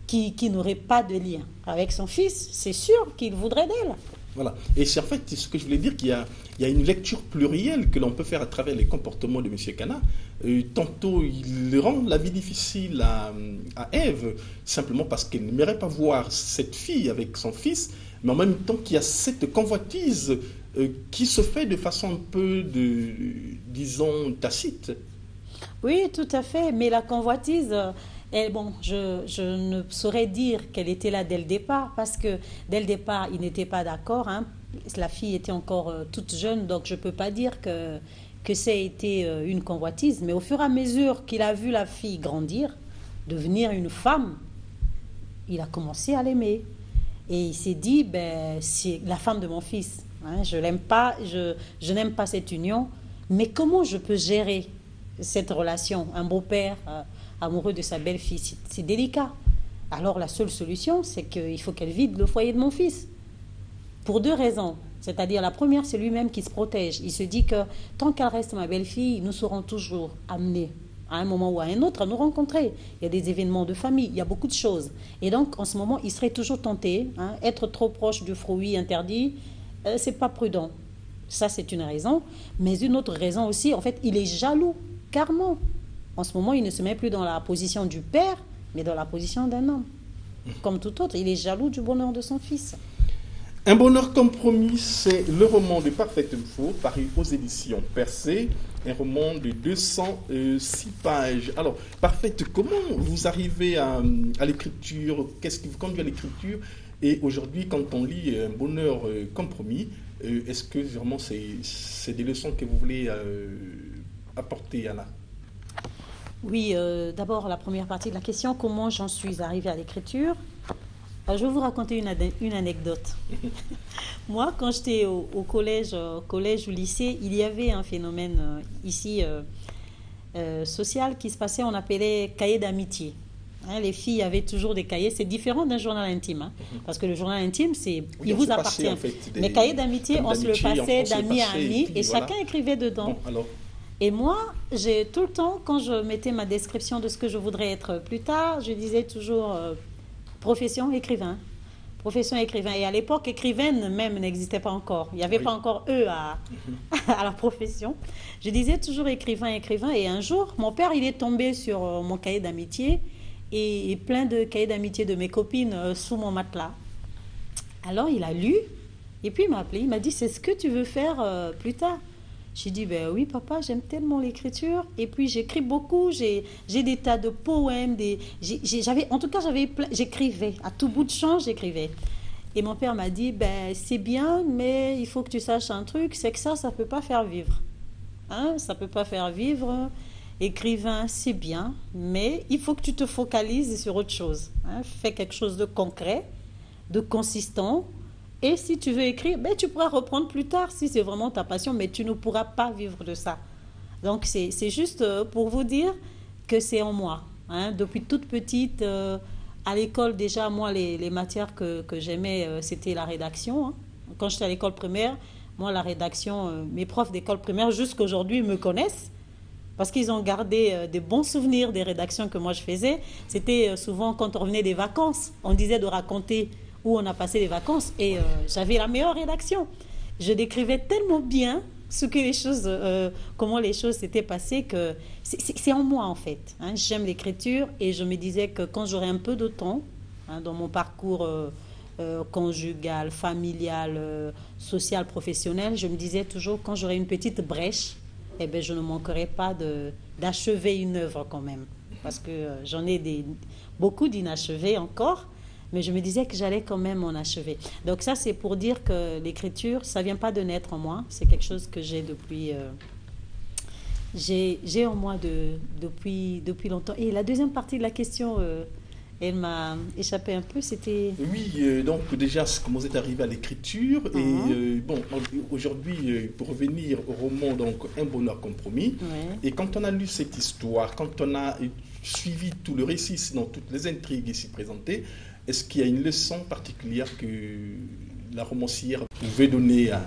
qui n'aurait pas de lien avec son fils. C'est sûr qu'il voudrait d'elle. Voilà. Et c'est en fait ce que je voulais dire, qu'il y a une lecture plurielle que l'on peut faire à travers les comportements de M. Kana. Tantôt, il rend la vie difficile à Ève, simplement parce qu'elle n'aimerait pas voir cette fille avec son fils, mais en même temps qu'il y a cette convoitise qui se fait de façon un peu, disons, tacite. Oui, tout à fait, mais la convoitise... bon, je ne saurais dire qu'elle était là dès le départ, parce que dès le départ, ils n'étaient pas d'accord. Hein. La fille était encore toute jeune, donc je ne peux pas dire que ça a été une convoitise. Mais au fur et à mesure qu'il a vu la fille grandir, devenir une femme, il a commencé à l'aimer. Et il s'est dit, c'est la femme de mon fils. Hein, je l'aime pas, je n'aime pas cette union, mais comment je peux gérer cette relation? Un beau-père... amoureux de sa belle-fille, c'est délicat. Alors la seule solution, c'est qu'il faut qu'elle vide le foyer de mon fils. Pour deux raisons. C'est-à-dire, la première, c'est lui-même qui se protège. Il se dit que tant qu'elle reste ma belle-fille, nous serons toujours amenés, à un moment ou à un autre, à nous rencontrer. Il y a des événements de famille, il y a beaucoup de choses. Et donc, en ce moment, il serait toujours tenté. Hein, être trop proche du fruit interdit, c'est pas prudent. Ça, c'est une raison. Mais une autre raison aussi, en fait, il est jaloux, carrément. En ce moment, il ne se met plus dans la position du père, mais dans la position d'un homme. Comme tout autre, il est jaloux du bonheur de son fils. Un bonheur compromis, c'est le roman de Parfaite Info, paru aux éditions Percé, un roman de 206 pages. Alors, Parfaite, comment vous arrivez à l'écriture? Qu'est-ce qui vous conduit à l'écriture? Et aujourd'hui, quand on lit Un bonheur compromis, est-ce que vraiment c'est des leçons que vous voulez apporter, Anna? Oui, d'abord la première partie de la question, comment j'en suis arrivée à l'écriture? Je vais vous raconter une anecdote. Moi, quand j'étais au collège ou lycée, il y avait un phénomène ici social qui se passait, on appelait cahier d'amitié. Hein, les filles avaient toujours des cahiers, c'est différent d'un journal intime, hein, parce que le journal intime, il vous appartient. En fait, mais cahier d'amitié, on se le passait d'ami à ami et voilà. Chacun écrivait dedans. Bon, alors. Et moi, j'ai tout le temps, quand je mettais ma description de ce que je voudrais être plus tard, je disais toujours profession écrivain. Profession écrivain. Et à l'époque, écrivaine même n'existait pas encore. Il n'y avait pas encore à la profession. Je disais toujours écrivain. Et un jour, mon père, il est tombé sur mon cahier d'amitié et plein de cahiers d'amitié de mes copines sous mon matelas. Alors, il a lu et puis il m'a appelé. Il m'a dit, c'est ce que tu veux faire plus tard? J'ai dit, oui, papa, j'aime tellement l'écriture. Et puis, j'écris beaucoup. J'ai des tas de poèmes. J'écrivais. À tout bout de champ, j'écrivais. Et mon père m'a dit, c'est bien, mais il faut que tu saches un truc, c'est que ça ne peut pas faire vivre. Hein, ça ne peut pas faire vivre. Écrivain, c'est bien, mais il faut que tu te focalises sur autre chose. Hein, fais quelque chose de concret, de consistant. Et si tu veux écrire, tu pourras reprendre plus tard si c'est vraiment ta passion, mais tu ne pourras pas vivre de ça. Donc, c'est juste pour vous dire que c'est en moi. Hein. Depuis toute petite, à l'école, déjà, moi, les matières que j'aimais, c'était la rédaction. Hein. Quand j'étais à l'école primaire, moi, la rédaction, mes profs d'école primaire, jusqu'aujourd'hui, me connaissent parce qu'ils ont gardé des bons souvenirs des rédactions que moi, je faisais. C'était souvent quand on revenait des vacances, on disait de raconter où on a passé les vacances et j'avais la meilleure rédaction. Je décrivais tellement bien comment les choses s'étaient passées, que c'est en moi en fait. Hein. J'aime l'écriture et je me disais que quand j'aurais un peu de temps, hein, dans mon parcours conjugal, familial, social, professionnel, je me disais toujours, quand j'aurai une petite brèche, eh ben, je ne manquerai pas d'achever une œuvre quand même. Parce que j'en ai beaucoup d'inachevés encore, mais je me disais que j'allais quand même en achever. Donc ça, c'est pour dire que l'écriture, ça ne vient pas de naître en moi, c'est quelque chose que j'ai depuis... j'ai en moi depuis longtemps. Et la deuxième partie de la question... elle m'a échappé un peu, c'était... Oui, donc déjà, comment vous êtes arrivé à l'écriture. Et bon, aujourd'hui, pour revenir au roman, donc Un bonheur compromis, et quand on a lu cette histoire, quand on a suivi tout le récit, sinon toutes les intrigues ici présentées, est-ce qu'il y a une leçon particulière que la romancière pouvait donner à...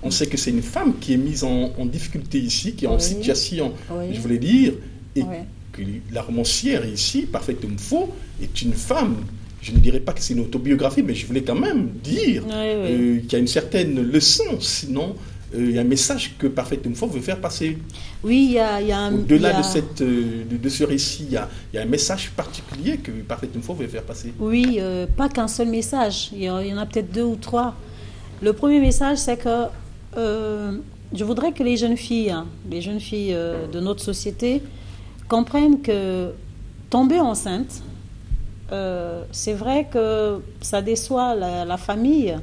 On sait que c'est une femme qui est mise en difficulté ici, qui est en situation, je voulais dire, et que la romancière ici, Parfait Homme Faux, est une femme. Je ne dirais pas que c'est une autobiographie, mais je voulais quand même dire qu'il y a une certaine leçon, sinon il y a un message que Parfait Homme Faux veut faire passer. Oui, il y a un... Au-delà de ce récit, il y a un message particulier que Parfait Homme Faux veut faire passer. Oui, pas qu'un seul message, il y en a peut-être 2 ou 3. Le premier message, c'est que je voudrais que les jeunes filles de notre société comprennent que tomber enceinte, c'est vrai que ça déçoit la famille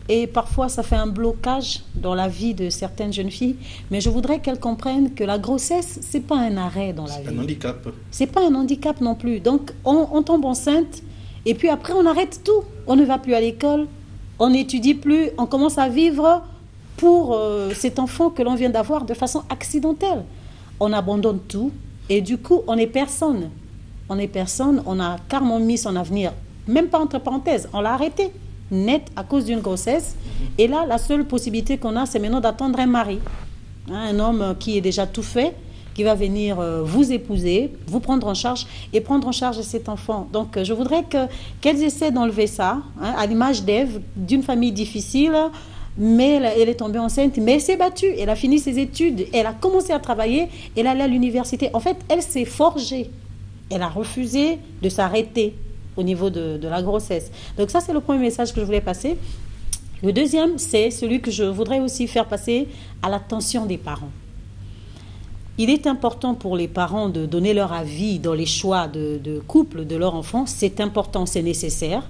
et parfois ça fait un blocage dans la vie de certaines jeunes filles, mais je voudrais qu'elles comprennent que la grossesse, c'est pas un arrêt dans la vie. C'est un handicap. C'est pas un handicap non plus. Donc on tombe enceinte et puis après on arrête tout. On ne va plus à l'école, on n'étudie plus, on commence à vivre pour cet enfant que l'on vient d'avoir de façon accidentelle. On abandonne tout. Et du coup, on n'est personne. On a carrément mis son avenir, même pas entre parenthèses, on l'a arrêté, net, à cause d'une grossesse. Et là, la seule possibilité qu'on a, c'est maintenant d'attendre un mari. Un homme qui est déjà tout fait, qui va venir vous épouser, vous prendre en charge et prendre en charge cet enfant. Donc, je voudrais qu'elles essaient d'enlever ça, hein, à l'image d'Ève, d'une famille difficile. Mais elle est tombée enceinte, mais elle s'est battue, elle a fini ses études, elle a commencé à travailler, elle est allée à l'université. En fait, elle s'est forgée. Elle a refusé de s'arrêter au niveau de la grossesse. Donc ça, c'est le premier message que je voulais passer. Le deuxième, c'est celui que je voudrais aussi faire passer à l'attention des parents. Il est important pour les parents de donner leur avis dans les choix de couple de leur enfant. C'est important, c'est nécessaire.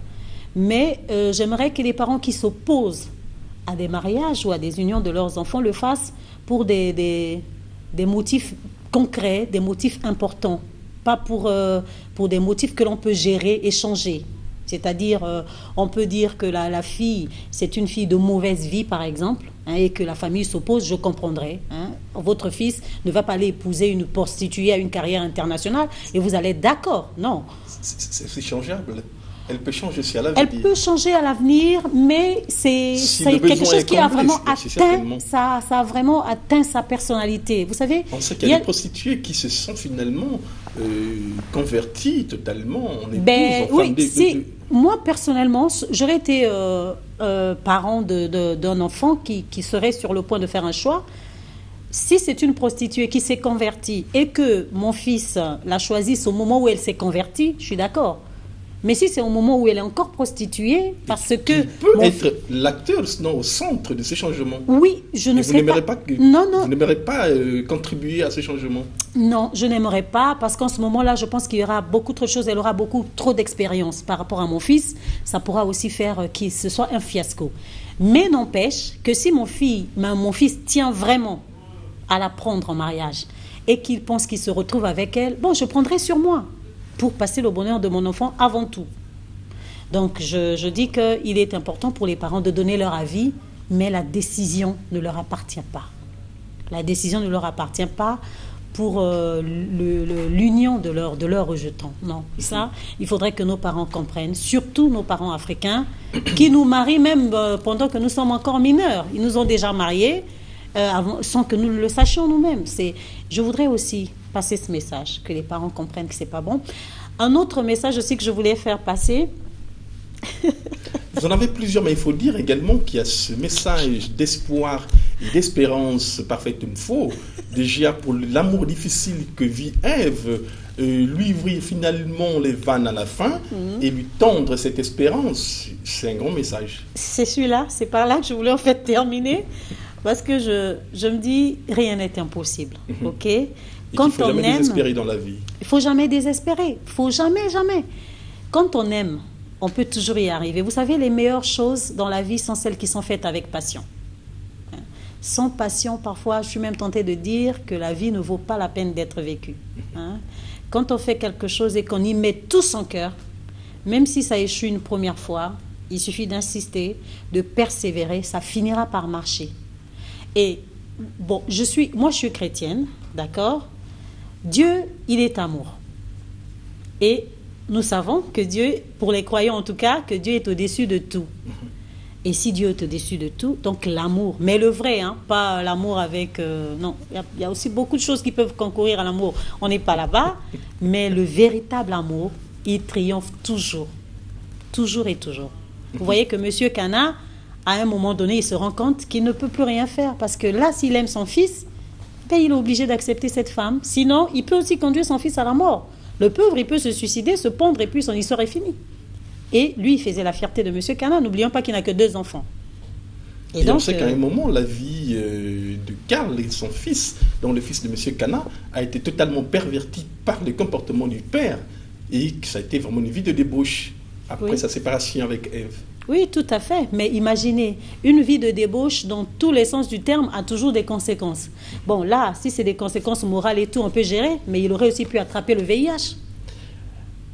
Mais j'aimerais que les parents qui s'opposent à des mariages ou à des unions de leurs enfants le fassent pour des motifs concrets, des motifs importants, pas pour des motifs que l'on peut gérer et changer. C'est-à-dire, on peut dire que la fille, c'est une fille de mauvaise vie, par exemple, hein, et que la famille s'oppose, je comprendrais. Hein. Votre fils ne va pas aller épouser une prostituée à une carrière internationale et vous allez être d'accord. Non. C'est changeable. Elle peut changer aussi à l'avenir. Elle peut changer à l'avenir, mais c'est quelque chose qui a vraiment atteint, ça a vraiment atteint sa personnalité. Vous savez, on sait qu'il y a des prostituées qui se sont finalement converties totalement en épouses. Moi, personnellement, j'aurais été parent d'un enfant qui serait sur le point de faire un choix. Si c'est une prostituée qui s'est convertie et que mon fils la choisisse au moment où elle s'est convertie, je suis d'accord. Mais si c'est au moment où elle est encore prostituée, parce que... Il peut être l'acteur, sinon au centre de ces changements. Oui, je ne sais pas. Vous n'aimerez pas contribuer à ces changements. Non, je n'aimerais pas, parce qu'en ce moment-là, je pense qu'il y aura beaucoup trop de choses. Elle aura beaucoup trop d'expérience par rapport à mon fils. Ça pourra aussi faire que ce soit un fiasco. Mais n'empêche que si mon fils tient vraiment à la prendre en mariage et qu'il pense qu'il se retrouve avec elle, bon, je prendrai sur moi pour passer le bonheur de mon enfant avant tout. Donc, je dis qu'il est important pour les parents de donner leur avis, mais la décision ne leur appartient pas. La décision ne leur appartient pas pour l'union de leur rejetant. Non, ça, il faudrait que nos parents comprennent, surtout nos parents africains, qui nous marient même pendant que nous sommes encore mineurs. Ils nous ont déjà mariés sans que nous le sachions nous-mêmes. Je voudrais aussi passer ce message, que les parents comprennent que c'est pas bon. Un autre message aussi que je voulais faire passer. Vous en avez plusieurs, mais il faut dire également qu'il y a ce message d'espoir et d'espérance parfaite faux. Déjà pour l'amour difficile que vit Ève, lui ouvrir finalement les vannes à la fin et lui tendre cette espérance, c'est un grand message. C'est celui-là, c'est par là que je voulais en fait terminer, parce que je me dis, rien n'est impossible, ok? Et quand il ne faut on jamais aime, désespérer dans la vie. il faut jamais désespérer, il faut jamais. Quand on aime, on peut toujours y arriver. Vous savez, les meilleures choses dans la vie sont celles qui sont faites avec passion. Sans passion, parfois, je suis même tentée de dire que la vie ne vaut pas la peine d'être vécue. Quand on fait quelque chose et qu'on y met tout son cœur, même si ça échoue une première fois, il suffit d'insister, de persévérer, ça finira par marcher. Et bon, moi je suis chrétienne, d'accord? Dieu, il est amour. Et nous savons que Dieu, pour les croyants en tout cas, que Dieu est au-dessus de tout. Et si Dieu est au-dessus de tout, donc l'amour, mais le vrai, pas l'amour avec... non, il y a aussi beaucoup de choses qui peuvent concourir à l'amour. On n'est pas là-bas, mais le véritable amour, il triomphe toujours. Toujours et toujours. Vous voyez que M. Cana, à un moment donné, il se rend compte qu'il ne peut plus rien faire. Parce que là, s'il aime son fils, ben, il est obligé d'accepter cette femme. Sinon, il peut aussi conduire son fils à la mort. Le pauvre, il peut se suicider, se pendre, et puis son histoire est finie. Et lui, il faisait la fierté de M. Cana. N'oublions pas qu'il n'a que 2 enfants. Et donc, on sait qu'à un moment, la vie de Karl et son fils, dont le fils de M. Cana, a été totalement pervertie par le comportement du père. Et que ça a été vraiment une vie de débauche après sa séparation avec Ève. Oui, tout à fait. Mais imaginez, une vie de débauche, dans tous les sens du terme, a toujours des conséquences. Bon, là, si c'est des conséquences morales et tout, on peut gérer, mais il aurait aussi pu attraper le VIH.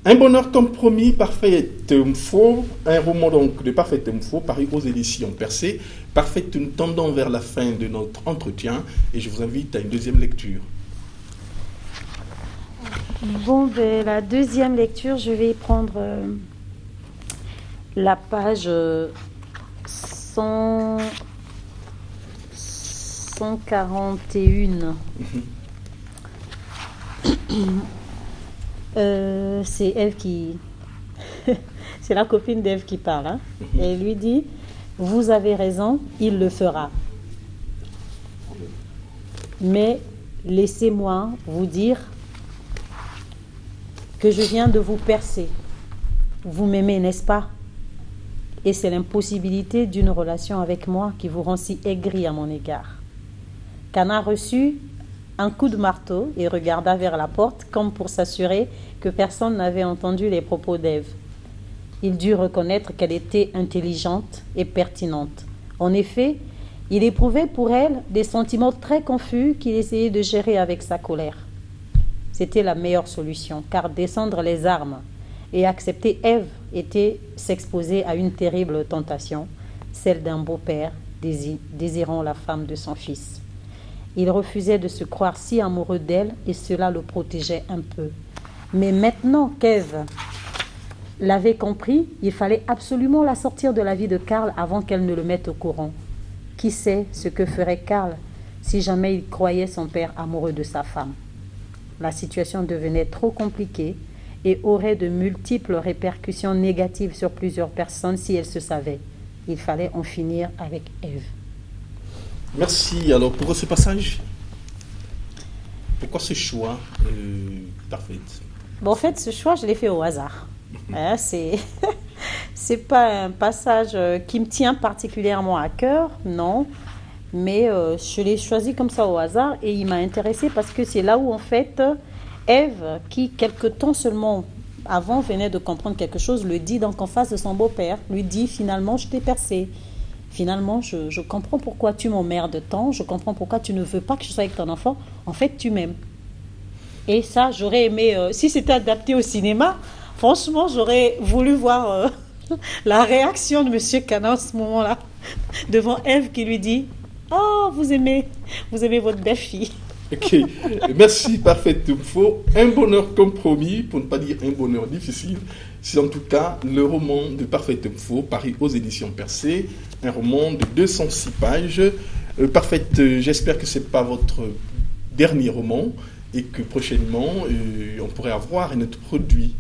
Un bonheur compromis, parfait faux, un roman donc de parfait faux, paru aux éditions Percé, parfait tendant vers la fin de notre entretien, et je vous invite à une deuxième lecture. Bon, ben, la deuxième lecture, je vais prendre la page 141. C'est Ève qui... c'est la copine d'Ève qui parle. Et elle lui dit, vous avez raison, il le fera. Mais laissez-moi vous dire que je viens de vous percer. Vous m'aimez, n'est-ce pas? Et c'est l'impossibilité d'une relation avec moi qui vous rend si aigri à mon égard. Cana reçut un coup de marteau et regarda vers la porte comme pour s'assurer que personne n'avait entendu les propos d'Ève. Il dut reconnaître qu'elle était intelligente et pertinente. En effet, il éprouvait pour elle des sentiments très confus qu'il essayait de gérer avec sa colère. C'était la meilleure solution, car descendre les armes et accepter Ève était s'exposer à une terrible tentation, celle d'un beau-père désirant la femme de son fils. Il refusait de se croire si amoureux d'elle et cela le protégeait un peu. Mais maintenant qu'Ève l'avait compris, il fallait absolument la sortir de la vie de Karl avant qu'elle ne le mette au courant. Qui sait ce que ferait Karl si jamais il croyait son père amoureux de sa femme? La situation devenait trop compliquée et aurait de multiples répercussions négatives sur plusieurs personnes si elle se savait. Il fallait en finir avec Ève. Merci. Alors, pour ce passage, pourquoi ce choix parfait? Bon, en fait, ce choix, je l'ai fait au hasard. C'est pas un passage qui me tient particulièrement à cœur, non. Mais je l'ai choisi comme ça au hasard et il m'a intéressé parce que c'est là où, en fait, Ève, qui quelque temps seulement avant venait de comprendre quelque chose, le dit donc en face de son beau-père, lui dit finalement je t'ai percé. Finalement, je comprends pourquoi tu m'emmerdes tant, je comprends pourquoi tu ne veux pas que je sois avec ton enfant. En fait, tu m'aimes. Et ça, j'aurais aimé, si c'était adapté au cinéma, franchement, j'aurais voulu voir la réaction de M. Cana à ce moment-là, devant Ève qui lui dit « Oh, vous aimez votre belle-fille ». Ok, merci, parfait faux. Un bonheur compromis, pour ne pas dire un bonheur difficile. C'est en tout cas le roman de Parfait faux, paru aux éditions Percé, un roman de 206 pages. Parfait, j'espère que ce n'est pas votre dernier roman et que prochainement, on pourrait avoir un autre produit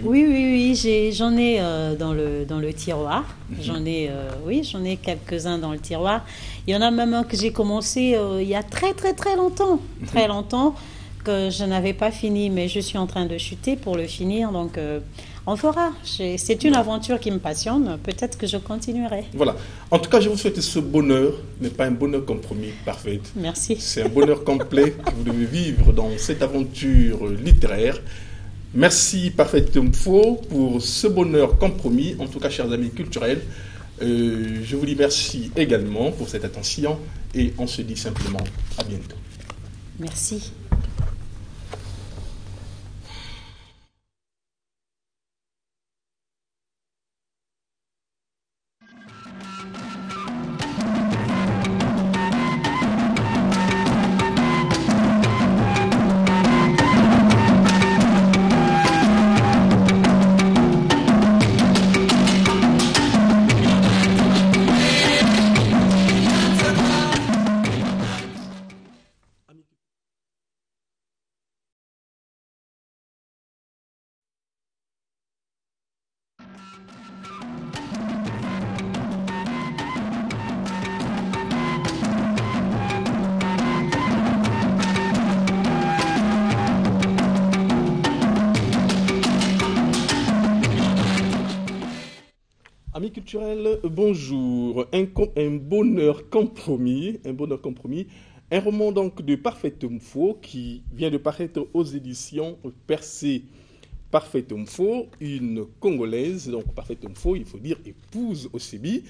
Oui, oui, oui, j'en ai dans le tiroir. J'en ai, oui, j'en ai quelques-uns dans le tiroir. Il y en a même un que j'ai commencé il y a très, très, très longtemps, que je n'avais pas fini, mais je suis en train de chuter pour le finir. Donc, on fera. C'est une aventure qui me passionne. Peut-être que je continuerai. Voilà. En tout cas, je vous souhaite ce bonheur, mais pas un bonheur compromis, parfait. Merci. C'est un bonheur complet que vous devez vivre dans cette aventure littéraire. Merci Parfaite Mfo pour ce bonheur compromis. En tout cas, chers amis culturels, je vous dis merci également pour cette attention et on se dit simplement à bientôt. Merci. Amis culturels, bonjour. Un bonheur compromis, un roman donc de Parfaite Mfo qui vient de paraître aux éditions Percé. Parfaite Mfo, une Congolaise, donc Parfaite Mfo, il faut dire épouse au CEBI,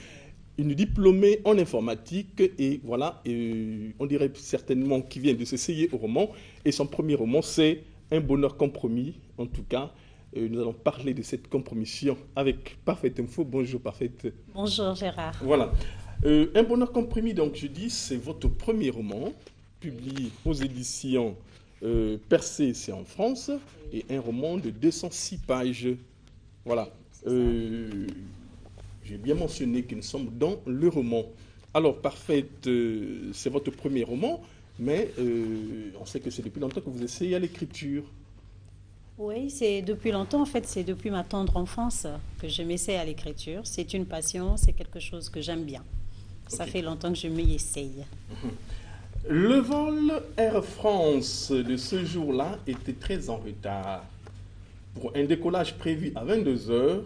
une diplômée en informatique et voilà, on dirait certainement qu'il vient de s'essayer au roman et son premier roman c'est Un bonheur compromis, en tout cas. Nous allons parler de cette compromission avec Parfaite Mfo. Bonjour Parfaite. Bonjour Gérard. Voilà. Un bonheur compromis, donc je dis, c'est votre premier roman, publié aux éditions Percé, c'est en France, et un roman de 206 pages. Voilà. J'ai bien mentionné que nous sommes dans le roman. Alors, Parfaite, c'est votre premier roman, mais on sait que c'est depuis longtemps que vous essayez à l'écriture. Oui, c'est depuis longtemps, en fait, c'est depuis ma tendre enfance que je m'essaie à l'écriture. C'est une passion, c'est quelque chose que j'aime bien. Ça fait longtemps que je m'y essaye. Le vol Air France de ce jour-là était très en retard. Pour un décollage prévu à 22h,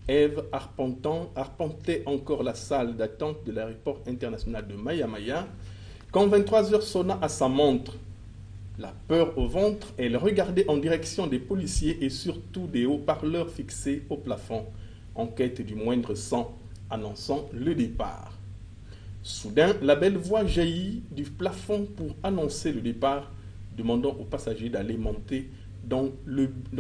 Ève arpentait encore la salle d'attente de l'aéroport international de Maya-Maya quand 23h sonna à sa montre. La peur au ventre, elle regardait en direction des policiers et surtout des haut-parleurs fixés au plafond, en quête du moindre son, annonçant le départ. Soudain, la belle voix jaillit du plafond pour annoncer le départ, demandant aux passagers d'aller monter dans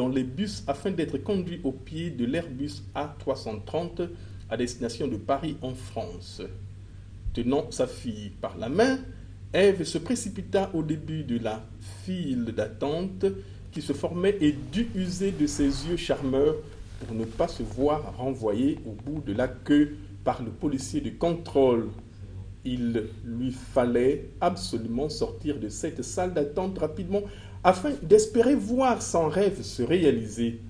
les bus afin d'être conduits au pied de l'Airbus A330 à destination de Paris en France. Tenant sa fille par la main, Ève se précipita au début de la file d'attente qui se formait et dut user de ses yeux charmeurs pour ne pas se voir renvoyer au bout de la queue par le policier de contrôle. Il lui fallait absolument sortir de cette salle d'attente rapidement afin d'espérer voir son rêve se réaliser.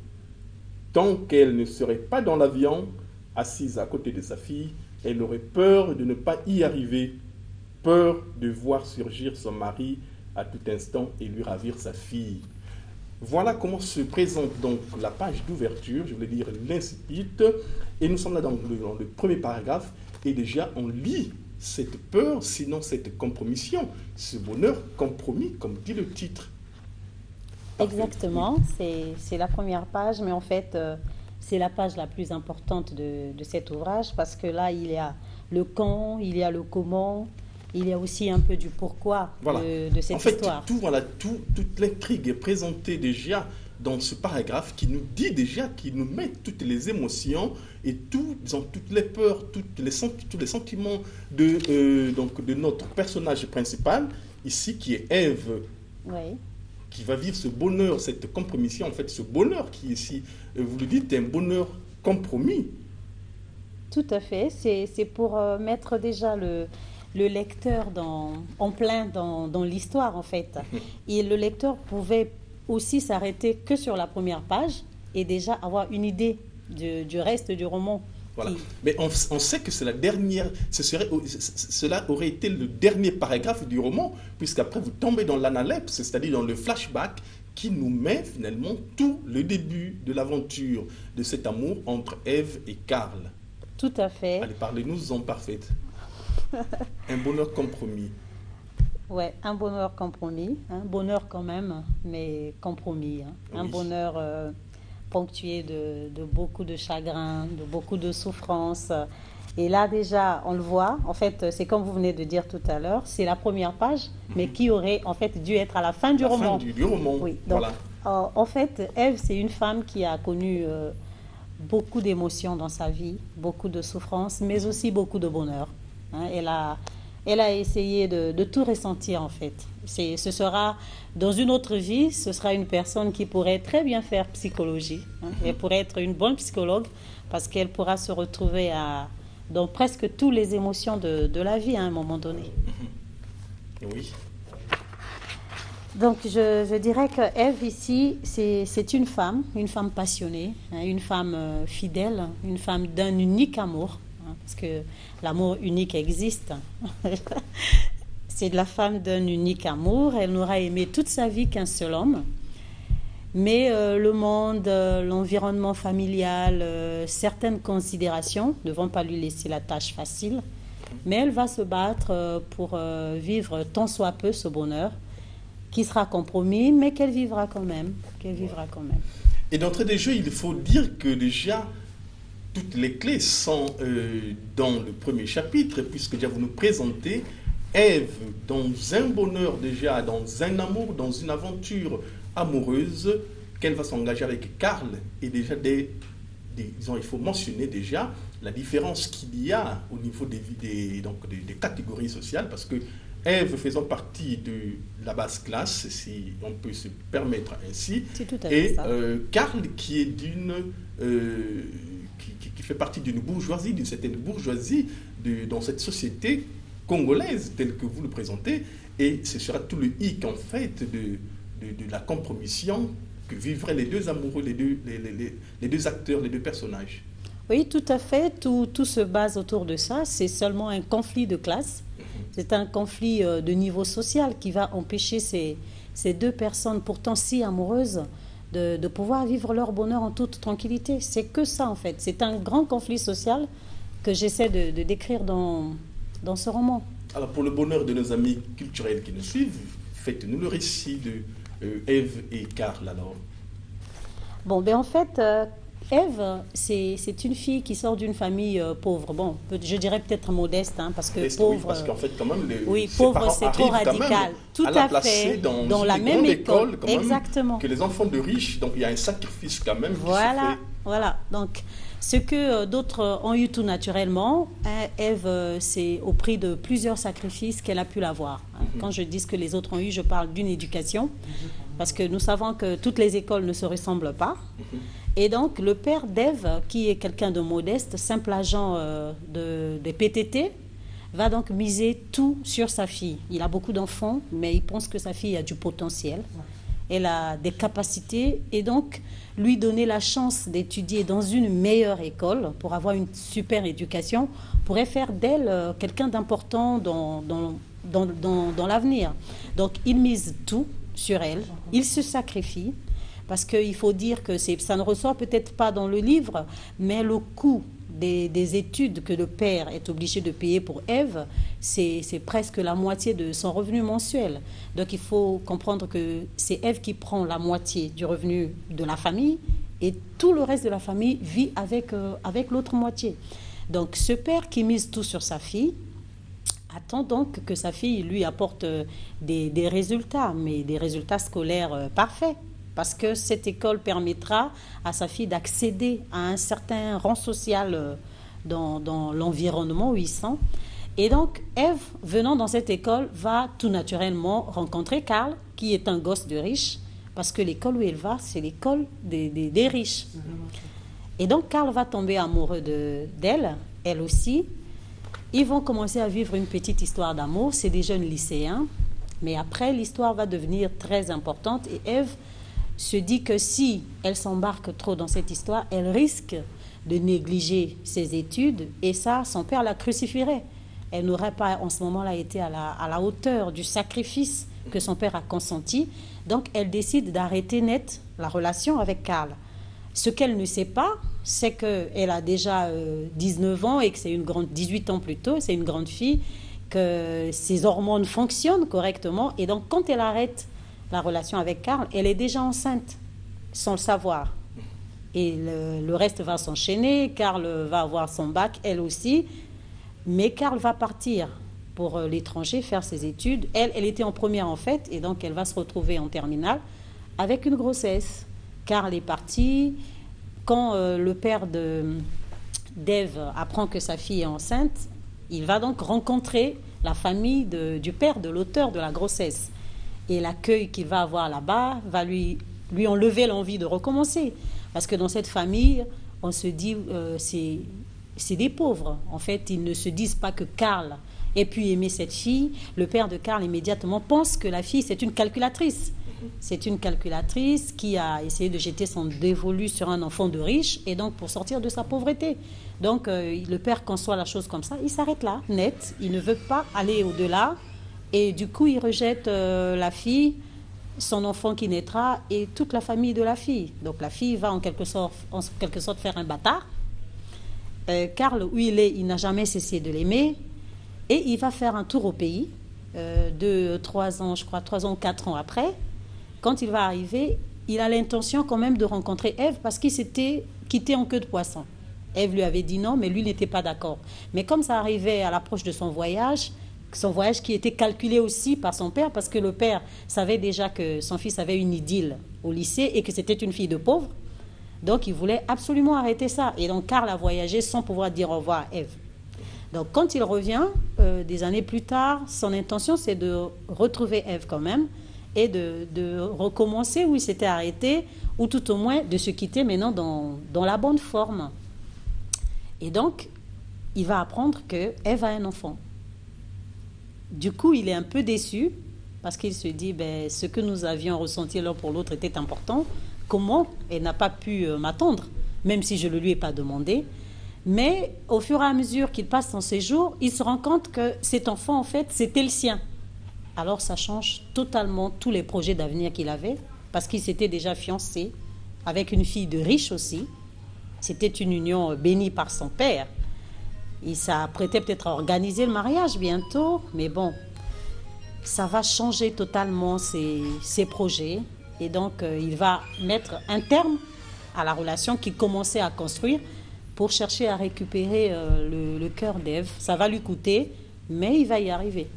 Tant qu'elle ne serait pas dans l'avion, assise à côté de sa fille, elle aurait peur de ne pas y arriver. Peur de voir surgir son mari à tout instant et lui ravir sa fille. Voilà comment se présente donc la page d'ouverture, je voulais dire l'incipit, et nous sommes là dans le premier paragraphe, et déjà on lit cette peur, sinon cette compromission, ce bonheur compromis, comme dit le titre. Exactement, c'est la première page, mais en fait, c'est la page la plus importante de cet ouvrage, parce que là, il y a le quand, il y a le comment, il y a aussi un peu du pourquoi de cette histoire. En fait, toute l'intrigue est présentée déjà dans ce paragraphe qui nous dit déjà, qui nous met toutes les émotions et toutes les peurs, tous les sentiments de notre personnage principal, ici qui est Ève, qui va vivre ce bonheur, cette compromission, en fait ce bonheur qui ici, vous le dites, est un bonheur compromis. Tout à fait, c'est pour mettre déjà le lecteur en plein dans l'histoire en fait. Et le lecteur pouvait aussi s'arrêter que sur la première page et déjà avoir une idée du reste du roman. Voilà. Mais on sait que c'est la dernière, cela aurait été le dernier paragraphe du roman, puisqu'après vous tombez dans l'analepse, c'est-à-dire dans le flashback, qui nous met finalement tout le début de l'aventure de cet amour entre Ève et Karl. Tout à fait. Allez, parlez-nous en parfaite. Un bonheur compromis. Ouais, un bonheur compromis, un bonheur quand même, mais compromis. Oui. Un bonheur ponctué de beaucoup de chagrin, de beaucoup de souffrance. Et là déjà, on le voit, en fait, c'est comme vous venez de dire tout à l'heure, c'est la première page, mais qui aurait en fait dû être à la fin du roman. Fin du roman, oui, donc, voilà. En fait, Ève, c'est une femme qui a connu beaucoup d'émotions dans sa vie, beaucoup de souffrances, mais aussi beaucoup de bonheur. Elle a essayé de tout ressentir en fait. Ce sera, dans une autre vie, ce sera une personne qui pourrait très bien faire psychologie. Elle pourrait être une bonne psychologue parce qu'elle pourra se retrouver dans presque toutes les émotions de la vie à un moment donné. Oui. Donc je dirais que Ève ici, c'est une femme passionnée, une femme fidèle, une femme d'un unique amour. Parce que l'amour unique existe. C'est de la femme d'un unique amour. Elle n'aura aimé toute sa vie qu'un seul homme. Mais le monde, l'environnement familial, certaines considérations ne vont pas lui laisser la tâche facile. Mais elle va se battre pour vivre tant soit peu ce bonheur, qui sera compromis, mais qu'elle vivra quand même. Et d'entrée de jeu, il faut dire que déjà, toutes les clés sont dans le premier chapitre, puisque déjà vous nous présentez Ève dans un bonheur déjà, dans un amour, dans une aventure amoureuse, qu'elle va s'engager avec Karl. Et déjà, disons, il faut mentionner déjà la différence qu'il y a au niveau des catégories sociales, parce que Ève faisant partie de la basse classe, si on peut se permettre ainsi, et Karl qui est qui fait partie d'une bourgeoisie, d'une certaine bourgeoisie dans cette société congolaise telle que vous le présentez, et ce sera tout le hic en fait de la compromission que vivraient les deux amoureux, les deux acteurs, les deux personnages. Oui, tout à fait, tout se base autour de ça, c'est seulement un conflit de classe, c'est un conflit de niveau social qui va empêcher ces deux personnes pourtant si amoureuses de pouvoir vivre leur bonheur en toute tranquillité. C'est que ça en fait. C'est un grand conflit social que j'essaie de décrire dans ce roman. Alors pour le bonheur de nos amis culturels qui nous suivent, faites-nous le récit de Ève et Karl alors. Bon, ben en fait, Ève, c'est une fille qui sort d'une famille pauvre. Bon, je dirais peut-être modeste, parce que pauvre... Oui, parce qu'en fait, quand même, pauvre, c'est trop radical. Tout à fait, dans la même école. Exactement. Que les enfants de riches, donc il y a un sacrifice quand même. Voilà. Donc, ce que d'autres ont eu tout naturellement, Ève, c'est au prix de plusieurs sacrifices qu'elle a pu l'avoir. Quand je dis que les autres ont eu, je parle d'une éducation, parce que nous savons que toutes les écoles ne se ressemblent pas. Et donc, le père d'Ève, qui est quelqu'un de modeste, simple agent des PTT, va donc miser tout sur sa fille. Il a beaucoup d'enfants, mais il pense que sa fille a du potentiel. Elle a des capacités, et donc lui donner la chance d'étudier dans une meilleure école pour avoir une super éducation pourrait faire d'elle quelqu'un d'important dans l'avenir. Donc, il mise tout sur elle, il se sacrifie. Parce qu'il faut dire que ça ne ressort peut-être pas dans le livre, mais le coût des études que le père est obligé de payer pour Ève, c'est presque la moitié de son revenu mensuel. Donc il faut comprendre que c'est Ève qui prend la moitié du revenu de la famille et tout le reste de la famille vit avec l'autre moitié. Donc ce père qui mise tout sur sa fille attend donc que sa fille lui apporte des résultats, mais des résultats scolaires parfaits. Parce que cette école permettra à sa fille d'accéder à un certain rang social dans l'environnement où ils sont. Et donc, Ève, venant dans cette école, va tout naturellement rencontrer Karl, qui est un gosse de riche, parce que l'école où elle va, c'est l'école des riches. Et donc, Karl va tomber amoureux d'elle, elle aussi. Ils vont commencer à vivre une petite histoire d'amour. C'est des jeunes lycéens. Mais après, l'histoire va devenir très importante et Ève se dit que si elle s'embarque trop dans cette histoire, elle risque de négliger ses études, et ça, son père la crucifierait. Elle n'aurait pas en ce moment-là été à la hauteur du sacrifice que son père a consenti. Donc elle décide d'arrêter net la relation avec Karl. Ce qu'elle ne sait pas, c'est qu'elle a déjà 19 ans et que c'est une grande, 18 ans plus tôt, c'est une grande fille, que ses hormones fonctionnent correctement. Et donc quand elle arrête la relation avec Karl, elle est déjà enceinte, sans le savoir. Et le reste va s'enchaîner. Karl va avoir son bac, elle aussi. Mais Karl va partir pour l'étranger, faire ses études. Elle était en première en fait, et donc elle va se retrouver en terminale avec une grossesse. Karl est parti. Quand le père d'Ève apprend que sa fille est enceinte, il va donc rencontrer la famille du père de l'auteur de la grossesse. Et l'accueil qu'il va avoir là-bas va lui enlever l'envie de recommencer. Parce que dans cette famille, on se dit, c'est des pauvres. En fait, ils ne se disent pas que Karl ait pu aimer cette fille. Le père de Karl immédiatement pense que la fille, c'est une calculatrice. C'est une calculatrice qui a essayé de jeter son dévolu sur un enfant de riche, et donc pour sortir de sa pauvreté. Donc le père conçoit la chose comme ça, il s'arrête là, net. Il ne veut pas aller au-delà, et du coup il rejette la fille, son enfant qui naîtra et toute la famille de la fille. Donc la fille va en quelque sorte faire un bâtard. Karl, où il est, il n'a jamais cessé de l'aimer, et il va faire un tour au pays, 3 ans ou 4 ans après. Quand il va arriver, il a l'intention quand même de rencontrer Ève, parce qu'il s'était quitté en queue de poisson. Ève lui avait dit non, mais lui n'était pas d'accord. Mais comme ça arrivait à l'approche de son voyage qui était calculé aussi par son père, parce que le père savait déjà que son fils avait une idylle au lycée et que c'était une fille de pauvre, donc il voulait absolument arrêter ça. Et donc Karl a voyagé sans pouvoir dire au revoir à Ève. Donc quand il revient, des années plus tard, son intention c'est de retrouver Ève quand même, et de recommencer où il s'était arrêté, ou tout au moins de se quitter maintenant dans la bonne forme. Et donc, il va apprendre que Ève a un enfant. Du coup, il est un peu déçu, parce qu'il se dit, ce que nous avions ressenti l'un pour l'autre était important. Comment elle n'a pas pu m'attendre, même si je ne le lui ai pas demandé. Mais au fur et à mesure qu'il passe son séjour, il se rend compte que cet enfant, en fait, c'était le sien. Alors ça change totalement tous les projets d'avenir qu'il avait, parce qu'il s'était déjà fiancé avec une fille de riche aussi. C'était une union bénie par son père. Il s'apprêtait peut-être à organiser le mariage bientôt, mais bon, ça va changer totalement ses projets. Et donc il va mettre un terme à la relation qu'il commençait à construire pour chercher à récupérer le cœur d'Ève. Ça va lui coûter, mais il va y arriver.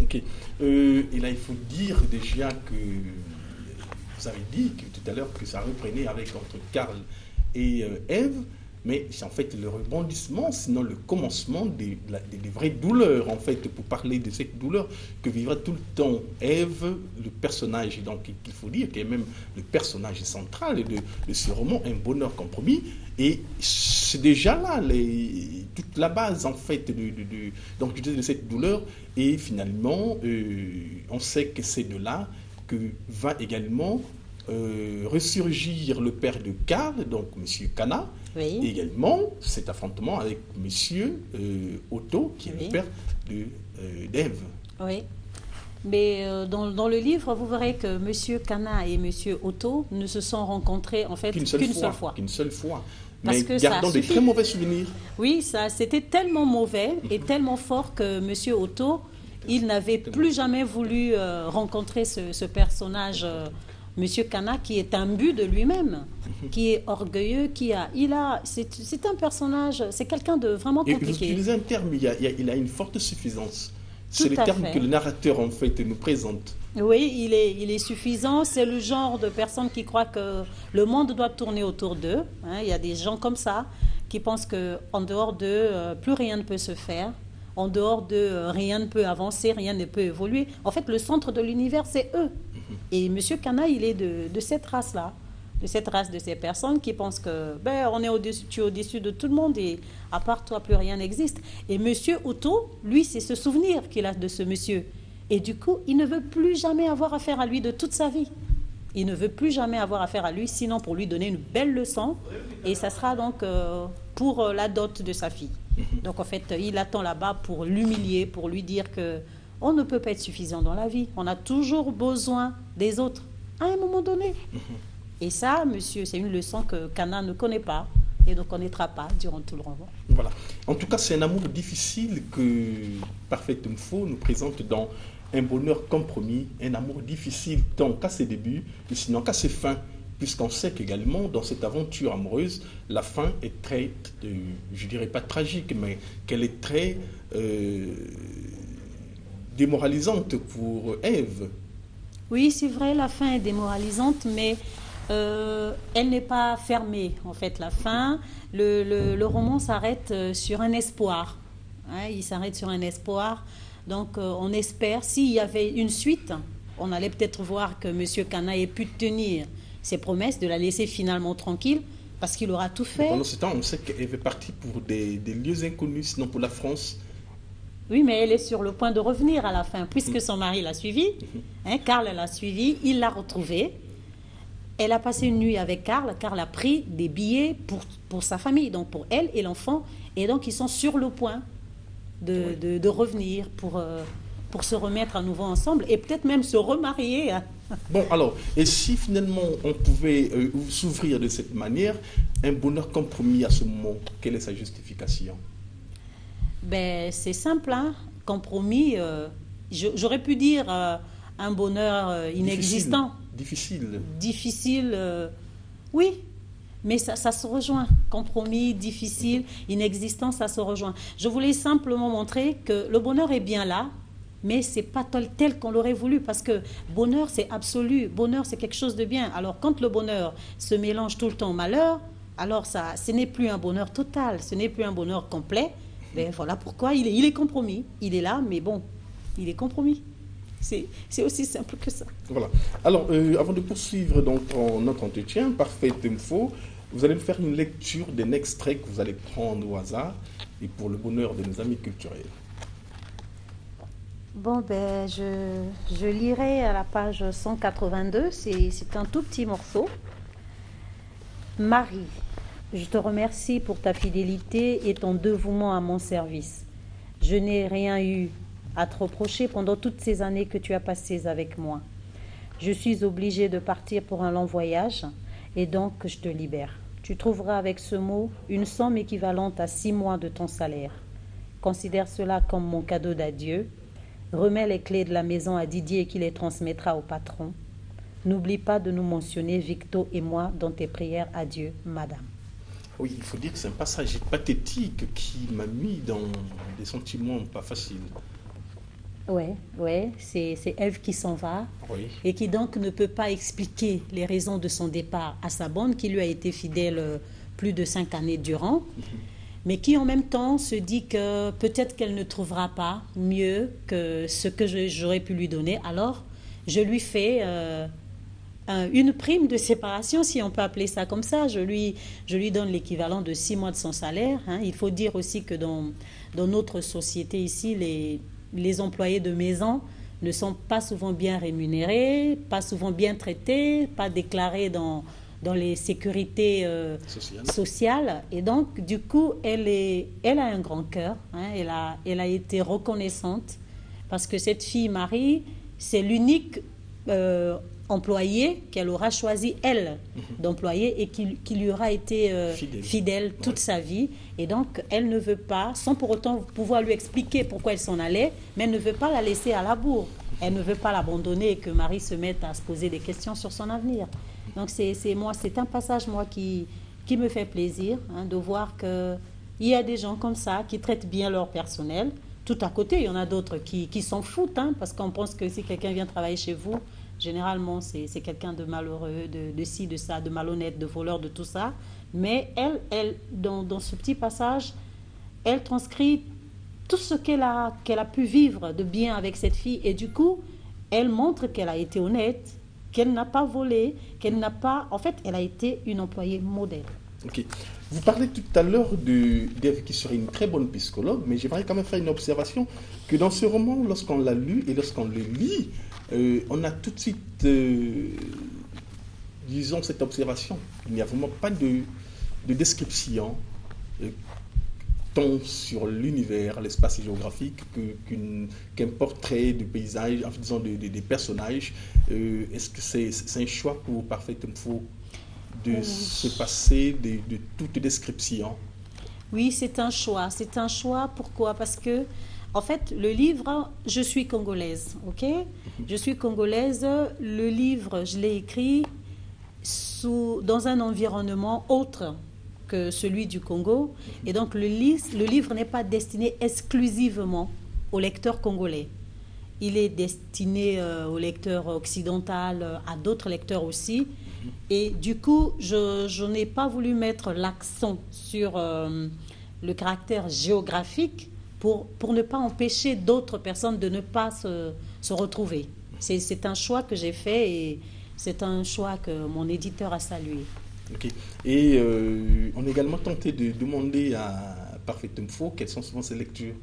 Ok. Et là, il faut dire déjà que vous avez dit tout à l'heure que ça reprenait entre Karl et Ève, mais c'est en fait le rebondissement, sinon le commencement des vraies douleurs, en fait, pour parler de cette douleur que vivra tout le temps Ève, le personnage, donc il faut dire qu'il est même le personnage central de ce roman, Un bonheur compromis, et c'est déjà là toute la base, en fait, donc, de cette douleur, et finalement, on sait que c'est de là que va également ressurgir le père de Karl, donc M. Kana, oui. Et également cet affrontement avec M. Otto, qui est le père d'Ève. Oui, mais dans le livre, vous verrez que M. Kana et M. Otto ne se sont rencontrés en fait qu'une seule fois. Qu'une seule fois. Parce mais que gardant de très mauvais souvenirs. Oui, c'était tellement mauvais et tellement fort que M. Otto, il n'avait plus jamais voulu rencontrer ce personnage, M. Kana, qui est imbu de lui-même, qui est orgueilleux, c'est un personnage, c'est quelqu'un de vraiment compliqué. Et vous utilisez un terme, il a une forte suffisance. C'est le terme que le narrateur, en fait, nous présente. Oui, il est suffisant. C'est le genre de personne qui croit que le monde doit tourner autour d'eux. Il y a des gens comme ça qui pensent qu'en dehors d'eux, plus rien ne peut se faire. En dehors d'eux, rien ne peut avancer, rien ne peut évoluer. En fait, le centre de l'univers, c'est eux. Et M. Kana, il est de cette race-là. De cette race de ces personnes qui pensent que on est au-dessus de tout le monde et à part toi, plus rien n'existe. Et M. Otto, lui, c'est ce souvenir qu'il a de ce monsieur. Et du coup, il ne veut plus jamais avoir affaire à lui de toute sa vie. Il ne veut plus jamais avoir affaire à lui, sinon pour lui donner une belle leçon. Et ça sera donc pour la dot de sa fille. Donc en fait, il attend là-bas pour l'humilier, pour lui dire que on ne peut pas être suffisant dans la vie. On a toujours besoin des autres à un moment donné. Et ça, monsieur, c'est une leçon que Cana ne connaît pas et ne connaîtra pas durant tout le roman. Voilà. En tout cas, c'est un amour difficile que Parfait Mfo nous présente dans Un bonheur compromis, un amour difficile tant qu'à ses débuts, et sinon qu'à ses fins, puisqu'on sait qu'également, dans cette aventure amoureuse, la fin est très, je dirais pas tragique, mais qu'elle est très démoralisante pour Ève. Oui, c'est vrai, la fin est démoralisante, mais elle n'est pas fermée. En fait, la fin, le roman s'arrête sur un espoir. Hein, il s'arrête sur un espoir. Donc, on espère, s'il y avait une suite, on allait peut-être voir que M. Cana ait pu tenir ses promesses de la laisser finalement tranquille, parce qu'il aura tout fait. Pendant ce temps, on sait qu'elle est partie pour des lieux inconnus, sinon pour la France. Oui, mais elle est sur le point de revenir à la fin, puisque son mari l'a suivie. Hein, Karl l'a suivie, il l'a retrouvée. Elle a passé une nuit avec Karl. Karl a pris des billets pour sa famille, donc pour elle et l'enfant. Et donc, ils sont sur le point de revenir pour se remettre à nouveau ensemble et peut-être même se remarier. Bon, alors, et si finalement on pouvait s'ouvrir de cette manière, un bonheur compromis à ce moment, quelle est sa justification? Ben, c'est simple, hein? Compromis, j'aurais pu dire un bonheur inexistant. Difficile, oui, mais ça se rejoint. Compromis, difficile, inexistant, ça se rejoint. Je voulais simplement montrer que le bonheur est bien là, mais ce n'est pas tel qu'on l'aurait voulu, parce que bonheur, c'est absolu. Bonheur, c'est quelque chose de bien. Alors, quand le bonheur se mélange tout le temps au malheur, alors ce n'est plus un bonheur total, ce n'est plus un bonheur complet. Ben, voilà pourquoi il est compromis. Il est là, mais bon, il est compromis. C'est aussi simple que ça. Voilà. Alors, avant de poursuivre donc notre entretien, Parfait Mfo, vous allez nous faire une lecture d'un extrait que vous allez prendre au hasard et pour le bonheur de nos amis culturels. Bon, ben, je lirai à la page 182, c'est un tout petit morceau. Marie, je te remercie pour ta fidélité et ton dévouement à mon service. Je n'ai rien eu à te reprocher pendant toutes ces années que tu as passées avec moi. Je suis obligée de partir pour un long voyage et donc je te libère. Tu trouveras avec ce mot une somme équivalente à 6 mois de ton salaire. Considère cela comme mon cadeau d'adieu. Remets les clés de la maison à Didier qui les transmettra au patron. N'oublie pas de nous mentionner, Victo et moi, dans tes prières. Adieu, madame. Oui, il faut dire que c'est un passage pathétique qui m'a mis dans des sentiments pas faciles. Ouais, c'est Ève qui s'en va, oui, et qui donc ne peut pas expliquer les raisons de son départ à sa bonne, qui lui a été fidèle plus de 5 années durant, mais qui en même temps se dit que peut-être qu'elle ne trouvera pas mieux que ce que j'aurais pu lui donner. Alors, je lui fais une prime de séparation, si on peut appeler ça comme ça. Je lui donne l'équivalent de 6 mois de son salaire. Hein. Il faut dire aussi que dans notre société ici, les employés de maison ne sont pas souvent bien rémunérés, pas souvent bien traités, pas déclarés dans les sécurités sociales. Et donc, du coup, elle a un grand cœur. Hein, elle a été reconnaissante parce que cette fille, Marie, c'est l'unique employé qu'elle aura choisi, elle, d'employer et qui lui aura été fidèle toute sa vie. Et donc, elle ne veut pas, sans pour autant pouvoir lui expliquer pourquoi elle s'en allait, mais elle ne veut pas la laisser à la bourre. Elle ne veut pas l'abandonner et que Marie se mette à se poser des questions sur son avenir. Donc, c'est un passage, moi, qui me fait plaisir, hein, de voir qu'il y a des gens comme ça qui traitent bien leur personnel. Tout à côté, il y en a d'autres qui s'en foutent, hein, parce qu'on pense que si quelqu'un vient travailler chez vous, généralement, c'est quelqu'un de malheureux, de ci, de ça, de malhonnête, de voleur, de tout ça. Mais elle dans ce petit passage, elle transcrit tout ce qu'elle a pu vivre de bien avec cette fille. Et du coup, elle montre qu'elle a été honnête, qu'elle n'a pas volé, qu'elle n'a pas... En fait, elle a été une employée modèle. Ok. Vous parlez tout à l'heure d'Ève qui serait une très bonne psychologue, mais j'aimerais quand même faire une observation que dans ce roman, lorsqu'on l'a lu et lorsqu'on le lit, on a tout de suite disons cette observation. Il n'y a vraiment pas de description tant sur l'univers, l'espace géographique, qu'un portrait de paysage, en disant des personnages. Est-ce que c'est un choix pour Parfait Info de se passer de toute description? Oui, c'est un choix. C'est un choix. Pourquoi? Parce que, en fait, le livre, je suis congolaise, ok? Je suis congolaise. Le livre, je l'ai écrit dans un environnement autre que celui du Congo. Et donc, le livre n'est pas destiné exclusivement au lecteur congolais. Il est destiné au lecteur occidental, à d'autres lecteurs aussi. Et du coup, je n'ai pas voulu mettre l'accent sur le caractère géographique pour ne pas empêcher d'autres personnes de ne pas se retrouver. C'est un choix que j'ai fait et c'est un choix que mon éditeur a salué. Ok. Et on est également tenté de demander à Parfait Info quelles sont souvent ses lectures.